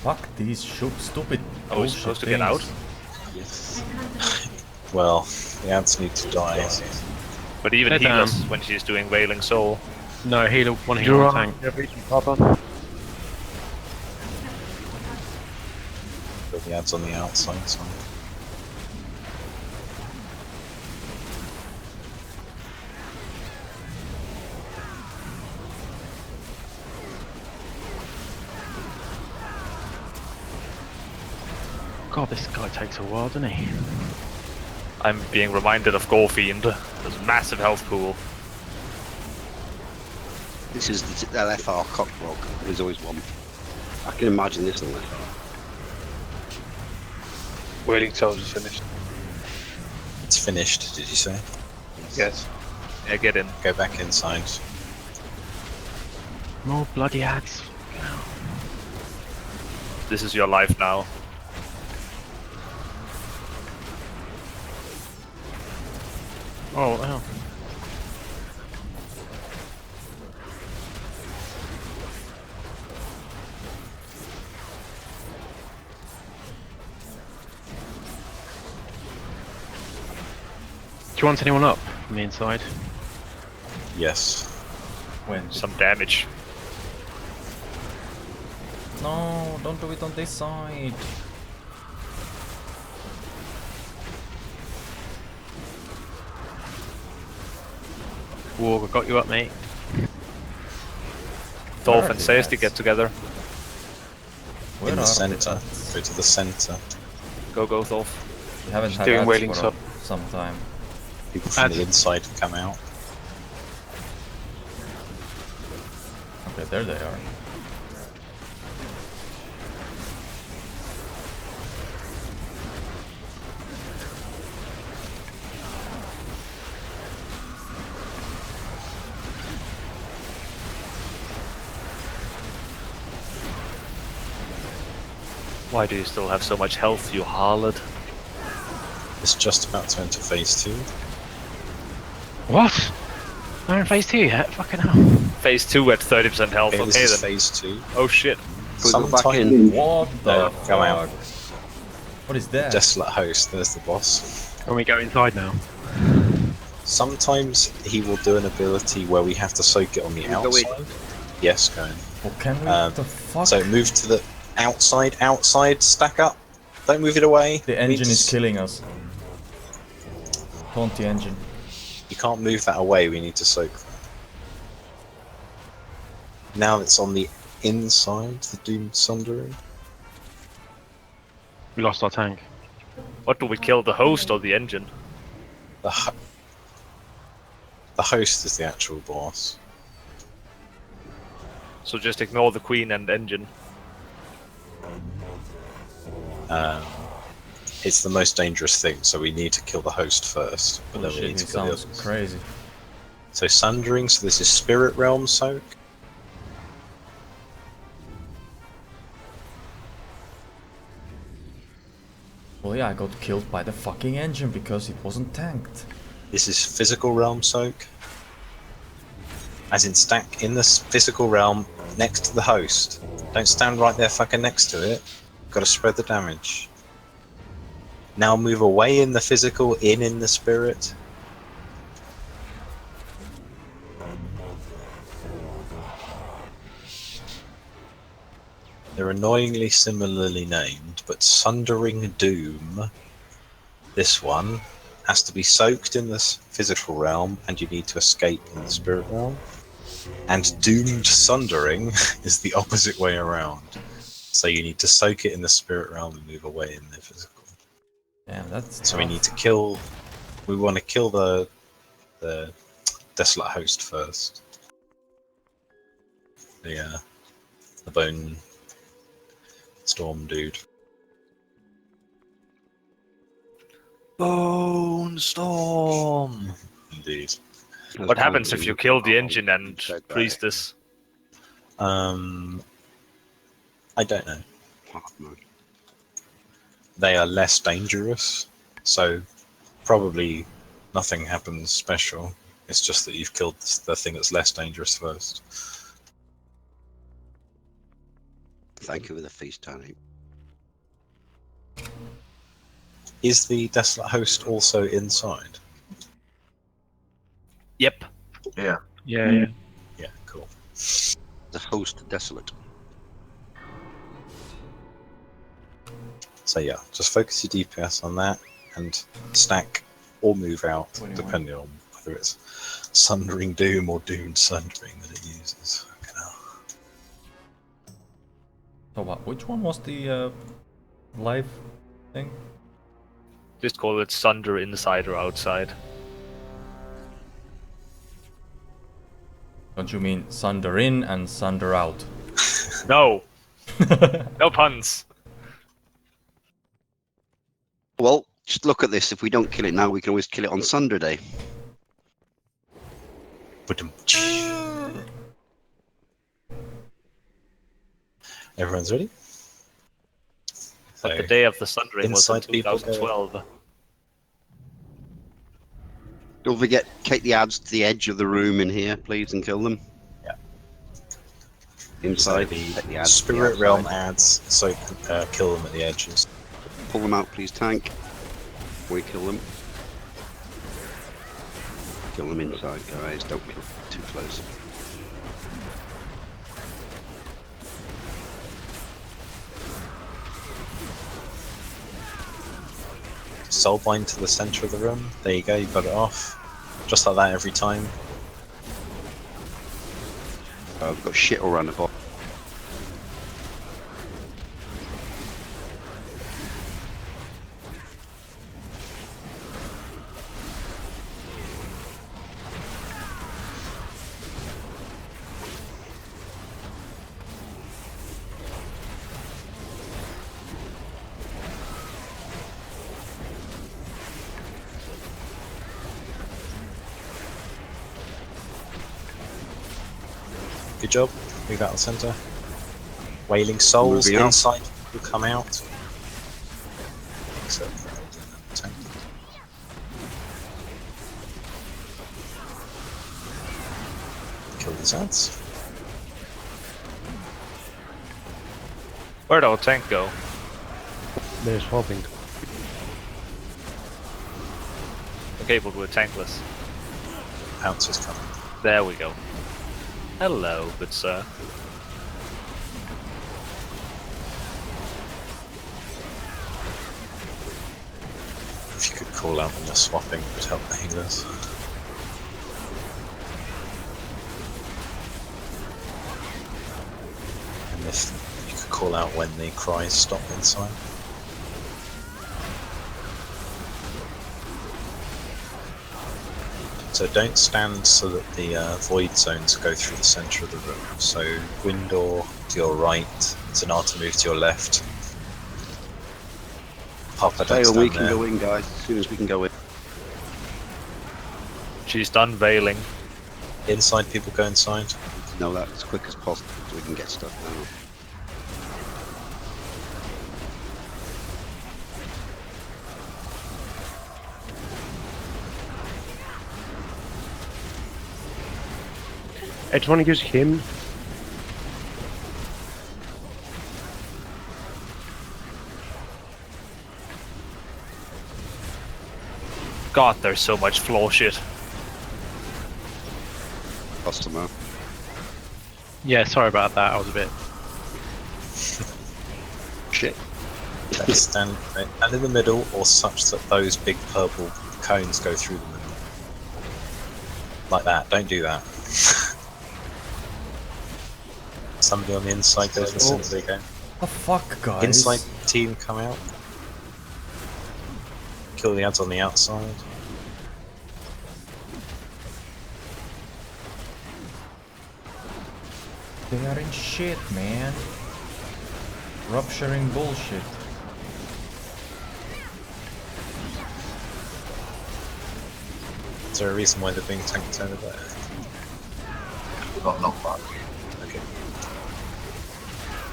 Fuck these stupid Oh, it's supposed to get out? Yes. Well, the ants need to die. But even Head heal down. us when she's doing Wailing Soul. No, one healer on tank. Got the ants on the outside, so. God, this guy takes a while, doesn't he? I'm being reminded of Gorefiend. There's a massive health pool. This is the LFR cockroach. There's always one. I can imagine this one. Wailing Souls is finished. It's finished, did you say? Yes. Yeah, get in. Go back inside. More bloody ads. This is your life now. Oh, hell. Do you want anyone up from the inside? Yes. When? Some damage. No, don't do it on this side. Walker got you up, mate. Thorf and Seisty get together. In the center. Go to the center. Go, Thorf. We haven't had doing ads Wailing for Soul. some time. People from the inside can come out. Okay, there they are. Why do you still have so much health, you harlot? It's just about to enter phase 2. What? We're in phase 2 yet? Fucking hell. Phase 2 at 30% health. Okay, Okay, this is then. phase 2. Oh shit. Sometime. What the No, fuck? come out. What is that? Desolate Host, there's the boss. Can we go inside now? Sometimes he will do an ability where we have to soak it on the Can we go outside. Yes, go in. Well, can we? What the fuck? So move to the outside, stack up. Don't move it away. The engine is killing us. Taunt the engine. You can't move that away, we need to soak that. Now it's on the inside, the Doom Sundering. We lost our tank. What do we kill, the host or the engine? The host is the actual boss. So just ignore the queen and engine. It's the most dangerous thing, so we need to kill the host first. But Holy then we shit, need he to kill the sounds others. crazy. So Sundering, so this is Spirit Realm Soak. Well, yeah, I got killed by the fucking engine because it wasn't tanked. This is Physical Realm Soak. As in stack in the physical realm next to the host. Don't stand right there fucking next to it. Gotta spread the damage. Now move away in the physical, in the spirit. They're annoyingly similarly named, but Sundering Doom, this one, has to be soaked in the physical realm, and you need to escape in the spirit realm. And Doomed Sundering is the opposite way around. So you need to soak it in the spirit realm and move away in the physical. Yeah, that's so tough. we need to kill. We want to kill the desolate host first. The bone storm dude. Bone storm. Indeed. What happens if you kill the engine and priestess? I don't know. They are less dangerous, so probably nothing happens special. It's just that you've killed the thing that's less dangerous first. Thank you for the feast, Tony. Is the desolate host also inside? Yep. Yeah. Yeah. Yeah, cool. The host desolate. So yeah, just focus your DPS on that and stack or move out, depending on whether it's Sundering Doom or Doomed Sundering that it uses. So what? Which one was the live thing? Just call it Sunder inside or outside. Don't you mean Sunder in and Sunder out? No! No puns! Well, just look at this. If we don't kill it now, we can always kill it on Sunder Day. Everyone's ready? But the day of the Sundering was in inside people go- 2012. Don't forget, take the ads to the edge of the room in here, please, and kill them. Yeah. Inside, So take the the ads to the Spirit Realm outside. ads, so kill them at the edges. Pull them out, please, tank. We kill them. Kill them inside, guys. Don't kill too close. Soulbind to the center of the room. There you go, you got it off. Just like that every time. I've got shit all around the bottom. Good job. Move out of the center. Wailing Souls Moving out. inside will come out. Except tank. Kill these ads. Where'd our tank go? They're swapping. Okay, but we're tankless. Pounce is coming. There we go. Hello, good sir. If you could call out when you're swapping, it would help the healers. And if you could call out when the cries stop inside. So don't stand so that the void zones go through the centre of the room. So Gwindor to your right, Zenata move to your left. Papa Stay don't or we stand can there. go in, guys, as soon as we can go in. She's done veiling. Inside people go inside. know that as quick as possible so we can get stuff now. I just want to use him. God, there's so much floor shit. Customer. Yeah, sorry about that. I was a bit. Shit. Stand in the middle, or such that those big purple cones go through the middle. Like that. Don't do that. Somebody on the inside goes in the centre again. The fuck, guys? Inside team come out. Kill the ads on the outside. They are in shit, man. Rupturing bullshit. Is there a reason why they're being tanked over there? Got knocked back. Okay.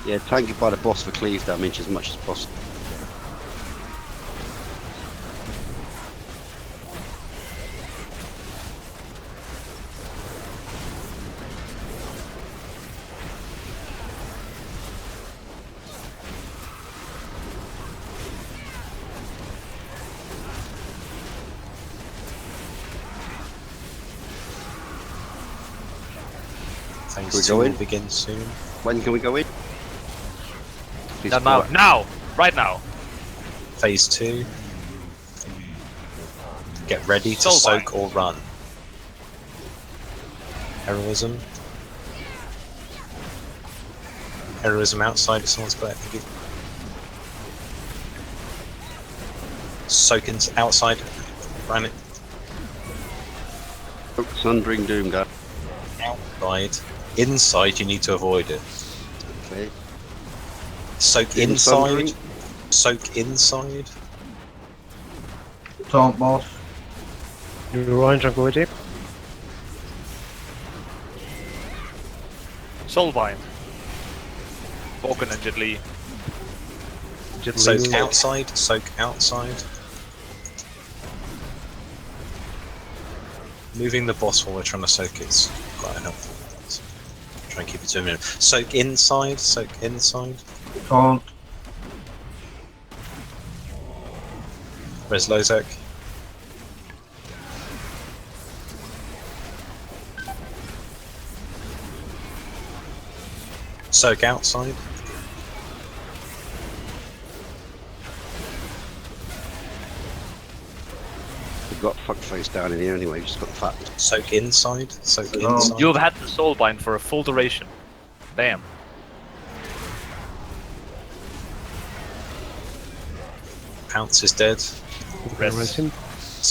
Yeah, tank it by the boss for cleave damage as much as possible. Phase 2 will begin soon. When can we go in? Now! Right now! Phase 2. Get ready to Soulbind. soak or run. Heroism. Heroism outside if someone's got it. Thank you. Soak outside. Run it. Sundering Doom guy. Outside. Inside you need to avoid it. Okay. Soak In inside. sundering. Soak inside. Taunt boss. You want tranquility? Soulbind. Falcon and Jet Li. Soak outside. Soak outside. Moving the boss while we're trying to soak it's quite helpful. So try and keep it to a minute. Soak inside. Soak inside. Taunt. Res Lozak. Soak outside. We've got fuckface down in here anyway, just got the fat. Soak inside. Soak inside. You've had the Soulbind for a full duration. Damn. Pounce is dead. Res him.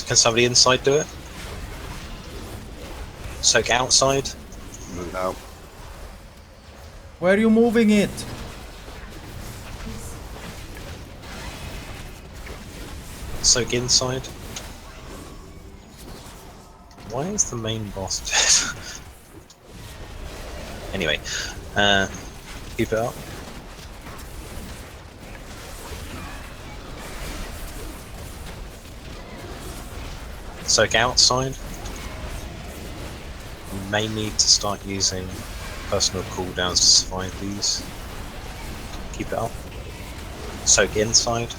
Can somebody inside do it? Soak outside. Move out. Where are you moving it? Soak inside. Why is the main boss dead? Anyway, keep it up. Soak outside. You may need to start using personal cooldowns to survive these. Keep it up. Soak inside.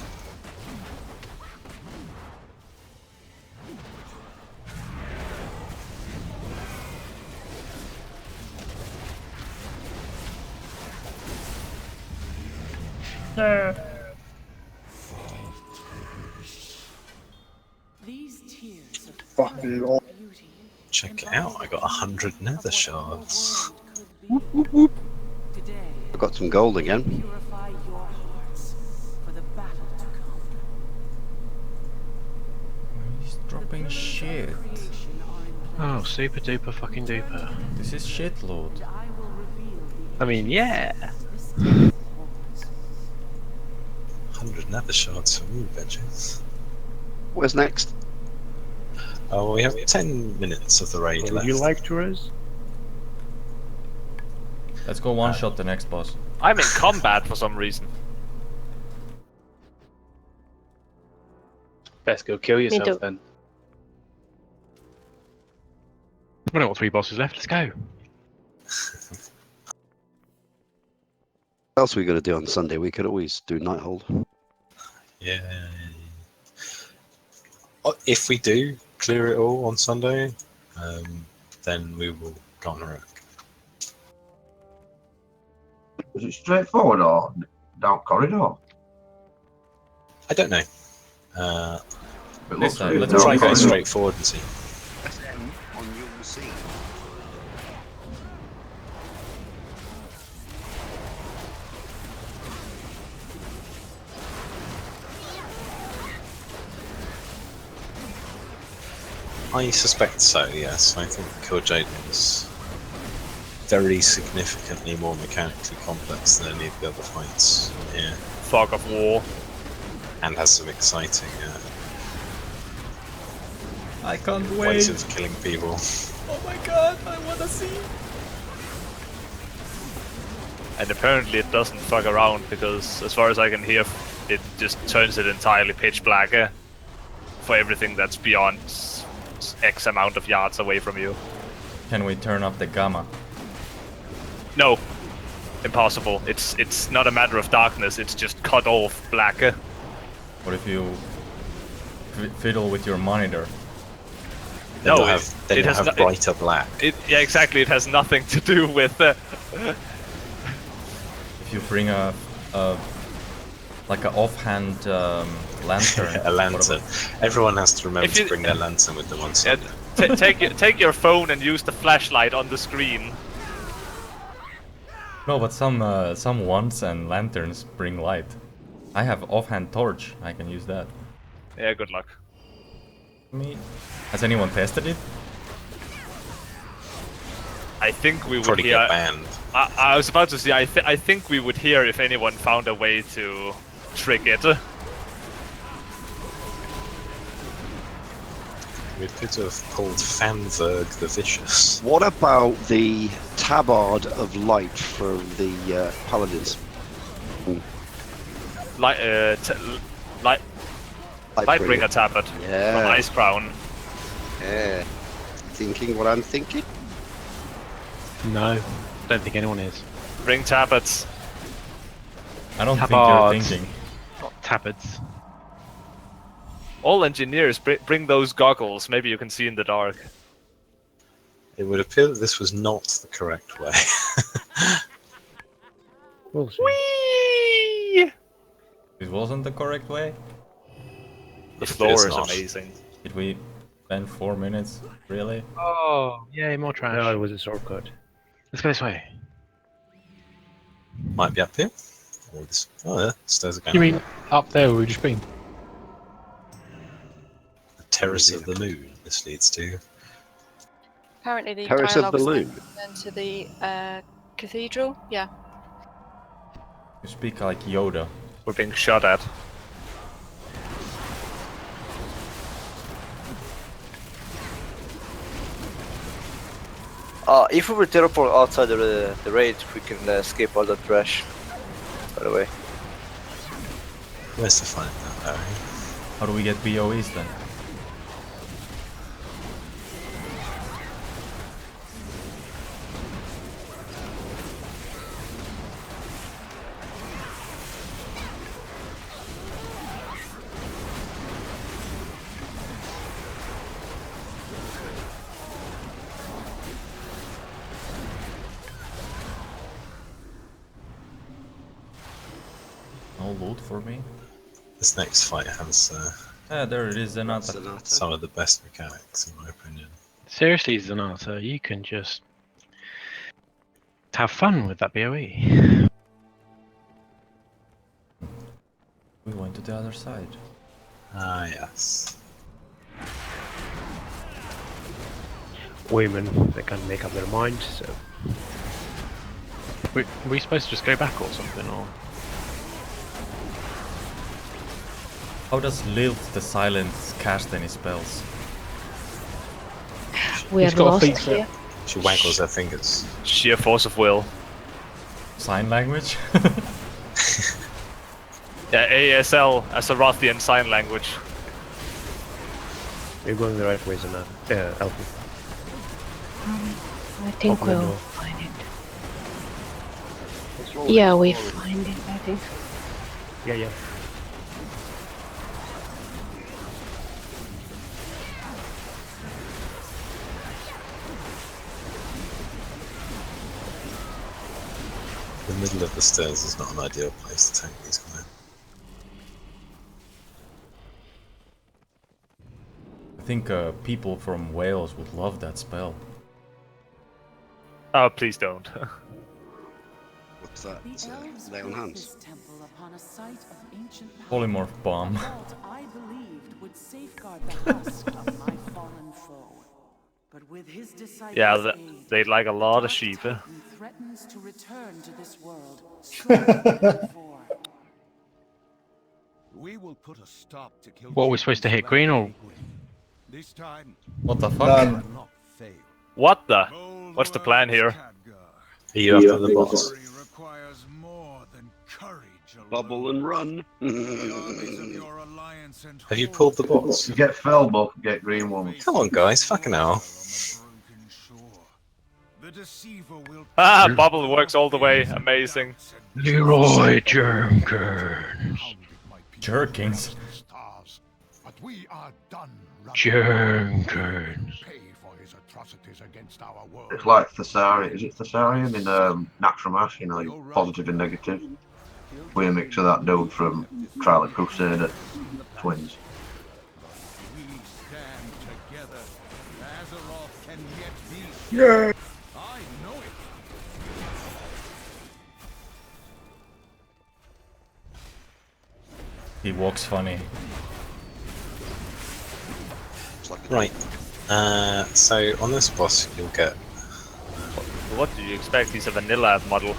These tears of Fucking lord. beauty Check it out, I got 100 nether shards. today I've got some gold again. purify your hearts for the battle to come. He's dropping shit. Oh, super duper fucking duper. This is shitload. I mean, yeah. 100 nether shards for me, bitches. Where's next? Oh, we have 10 minutes of the raid Would left. you like to res? Let's go one shot the next boss. I'm in combat for some reason. Best go kill yourself too. then. We've only got 3 bosses left. Let's go. What else are we going to do on Sunday? We could always do Nighthold. Yeah. If we do clear it all on Sunday, then we will go on a rook. Is it straightforward or down corridor? I don't know. It looks time, really let's Let's down try going corridor. straight forward and see. Press M on your scene. I suspect so, yes. I think Killjoy is very significantly more mechanically complex than any of the other fights here. Fog of War. And has some exciting I can't ways wait. of killing people. Oh my god, I wanna see. And apparently it doesn't fuck around because, as far as I can hear, it just turns it entirely pitch black for everything that's beyond X amount of yards away from you. Can we turn up the gamma? No, impossible. It's not a matter of darkness. It's just cut off black. What if you fiddle with your monitor? Then No, you'll have brighter black. Yeah, exactly. It has nothing to do with. If you bring a like an offhand lantern. A lantern. Everyone has to remember to bring their lantern with them on Sunday. Take your phone and use the flashlight on the screen. No, but some wands and lanterns bring light. I have offhand torch. I can use that. Yeah, good luck. Has anyone tested it? I think we would Probably hear. get banned. I was about to say. I think we would hear if anyone found a way to trick it. We could have called Fanverg the Vicious. What about the tabard of light for the paladins? Lightbringer tabard Yeah. from Ice Crown. Yeah. Thinking what I'm thinking? No, don't think anyone is. Bring tabards. I don't think Tabards. you're thinking. Not tabards. All engineers, bring those goggles. Maybe you can see in the dark. It would appear that this was not the correct way. We'll see. Whee! This wasn't the correct way. The If it floor is is not. amazing. Did we spend 4 minutes? Really? Oh, yay, more trash. No, it was a shortcut. Let's go this way. Might be up here. Or this. Oh, yeah, stairs again. You mean up there where we've just been? The Terrace of the Moon, this leads to. Apparently the Terrace of the dialogue's Loom. then to the cathedral. Yeah. You speak like Yoda. We're being shot at. If we were teleport outside the raid, we can escape all the trash. By the way. Where's the fun in that, Harry? How do we get BOEs then? No loot for me. This next fight has There it is, Zenata. some of the best mechanics, in my opinion. Seriously, Zanata, you can just have fun with that BOE. We went to the other side. Ah, yes. Women, they can't make up their mind, so. Were we supposed to just go back or something, or? How does Lilt the Silence cast any spells? We He's are got a lost feature. here. She waggles her fingers. Sheer force of will. Sign language? Yeah, ASL as a Rothian sign language. You're going the right way, Zana. Yeah, Alfie. I think Open the we'll door. find it. Yeah, we find it, I think. Yeah, yeah. The middle of the stairs is not an ideal place to tank these guys. I think people from Wales would love that spell. Oh, please don't. What's that? It's lay on hands. Polymorph bomb. I believed would safeguard the husk of my fallen foe. But with his disciples' Yeah, aid, they like a lot of sheep. Titan threatens to return to this world stronger than before. We will put a stop to kill. What are we supposed to hit? Green or? This time, What the fuck? not fail. What the? What's the plan here? Are you after the boss? Requires more than courage. Bubble and run. Have you pulled the boss? You get fell buff, get green one. Come on, guys, fucking hell. Ah, Bubble works all the way. Amazing. Leroy Jenkins. Jerkins. But we are done. Jenkins. It's like Thessarian. Is it Thessarian in Natural Mass? You know, like positive and negative. We mix of that node from Trial of Crusader twins. Yeah. He walks funny. Right. So on this boss, you'll get. What do you expect? He's a vanilla model.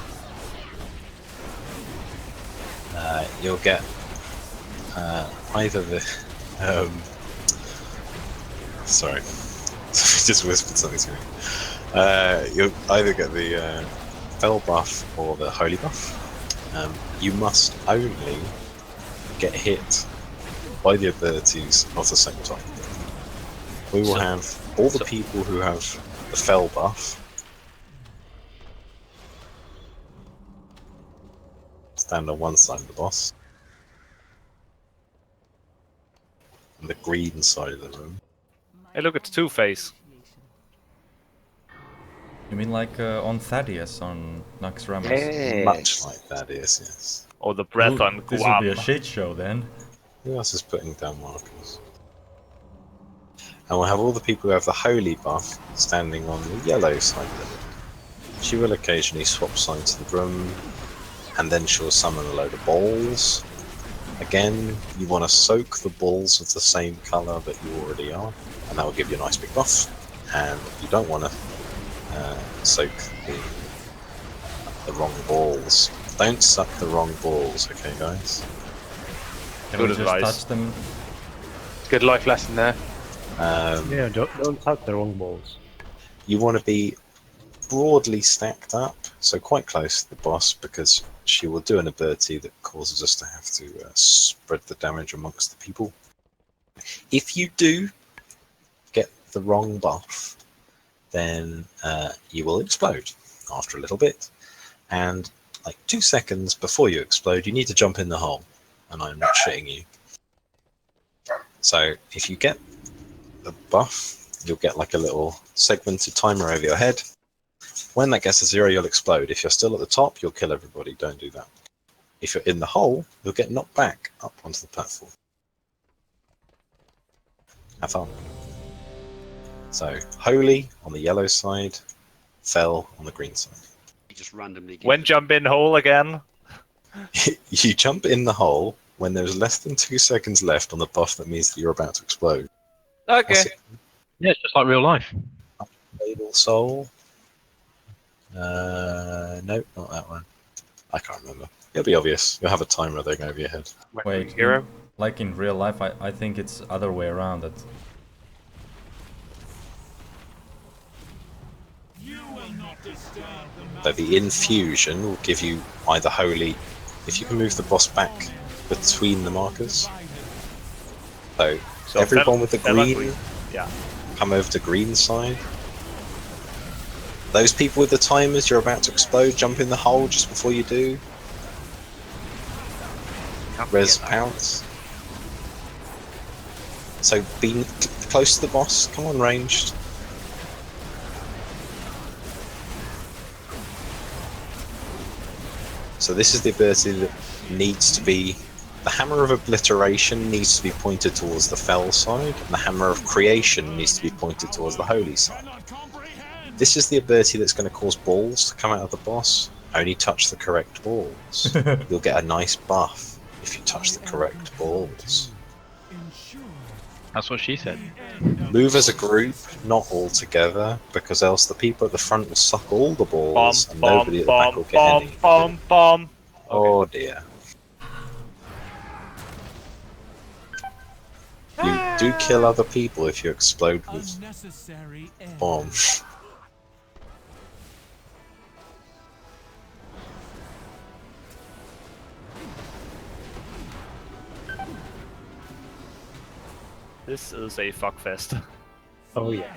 You'll get either the. Sorry, just whispered something to me. You'll either get the Fell buff or the Holy buff. You must only get hit by the abilities of the same type. We will have all the people who have the Fell buff stand on one side of the boss, and the green side of the room. Hey, look, it's Two-Face. You mean like on Thaddeus on Naxxramas? Yes. Much like Thaddeus, yes. Or the breath on This Guam. would be a shit show then. Who else is putting down markers? And we'll have all the people who have the Holy buff standing on the yellow side of the room. She will occasionally swap sides of the room, and then she'll summon a load of balls. Again, you want to soak the balls of the same colour that you already are, and that will give you a nice big buff. And you don't want to soak the wrong balls. Don't suck the wrong balls, okay, guys? Can we just touch them? Good life lesson there. Yeah, don't touch the wrong balls. You want to be broadly stacked up, so quite close to the boss, because she will do an ability that causes us to have to spread the damage amongst the people. If you do get the wrong buff, then you will explode after a little bit, and like 2 seconds before you explode, you need to jump in the hole, and I'm not shitting you. So if you get the buff, you'll get like a little segmented timer over your head. When that gets to 0, you'll explode. If you're still at the top, you'll kill everybody. Don't do that. If you're in the hole, you'll get knocked back up onto the platform. Have fun. So, Holy on the yellow side, Fell on the green side. You just randomly. When jump in hole again? You jump in the hole when there's less than 2 seconds left on the buff that means that you're about to explode. Okay. Yeah, it's just like real life. Label Soul. Nope, not that one. I can't remember. It'll be obvious. You'll have a timer there over your head. Wait, Hero? like in real life, I think it's other way around. That So the infusion will give you either holy, if you can move the boss back between the markers. So everyone with the green, yeah, come over to green side. Those people with the timers, you're about to explode, jump in the hole just before you do. Res pounce. So be close to the boss, come on ranged. So this is the ability that needs to be... The Hammer of Obliteration needs to be pointed towards the Fell side, and the Hammer of Creation needs to be pointed towards the Holy side. This is the ability that's going to cause balls to come out of the boss. Only touch the correct balls. You'll get a nice buff if you touch the correct balls. That's what she said. Move as a group, not all together, because else the people at the front will suck all the balls and nobody at the back will get any. Oh dear. You do kill other people if you explode with bombs. This is a fuckfest. Oh yeah.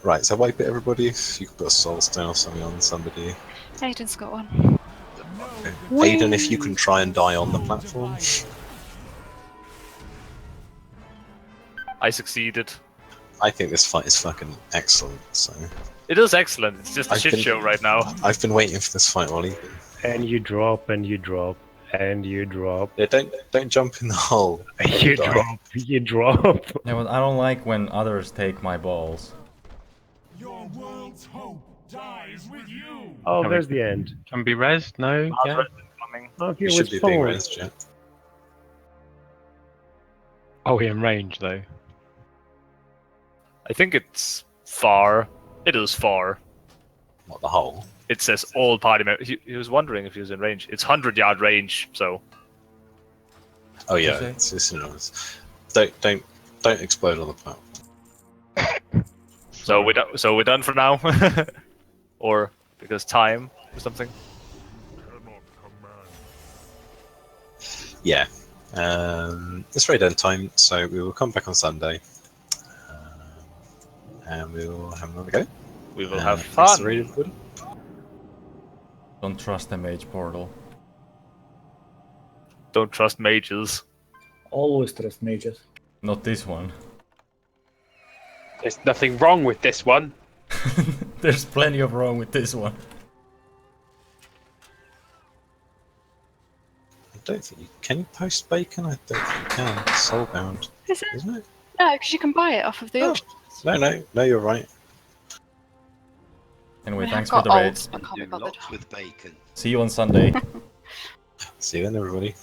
Right, so wipe it everybody. You can put a soul stone or something on somebody. Aiden's got one. Okay. Aiden, if you can try and die on the platform. I succeeded. I think this fight is fucking excellent, so... It is excellent, it's just a shit show right now. I've been waiting for this fight all evening. And you drop, and you drop, and you drop. Yeah, don't jump in the hole. You drop, you drop. Yeah, but I don't like when others take my balls. Your world's hope dies with you. Oh, Can there's we- the end. Can be rezzed? No? Yeah. Okay, You should be being raised, yeah. Oh, he in range though. I think it's far. It is far. What, the hole? It says all party members. He was wondering if he was in range. It's 100-yard range, so... Oh yeah, it's enormous. Don't explode on the platform. So we're done for now? Or because time or something? Yeah. It's very done time, so we will come back on Sunday. And we'll have another go. We will have thanks fun. to everybody. Don't trust the mage portal. Don't trust mages. Always trust mages. Not this one. There's nothing wrong with this one. There's plenty of wrong with this one. I don't think you can post bacon. I don't think you can. It's soulbound, Is it? isn't it? No, because you can buy it off of the auction. No, you're right. Anyway, I thanks have for got the raid. olds, I can't be bothered. With bacon. See you on Sunday. See you then, everybody.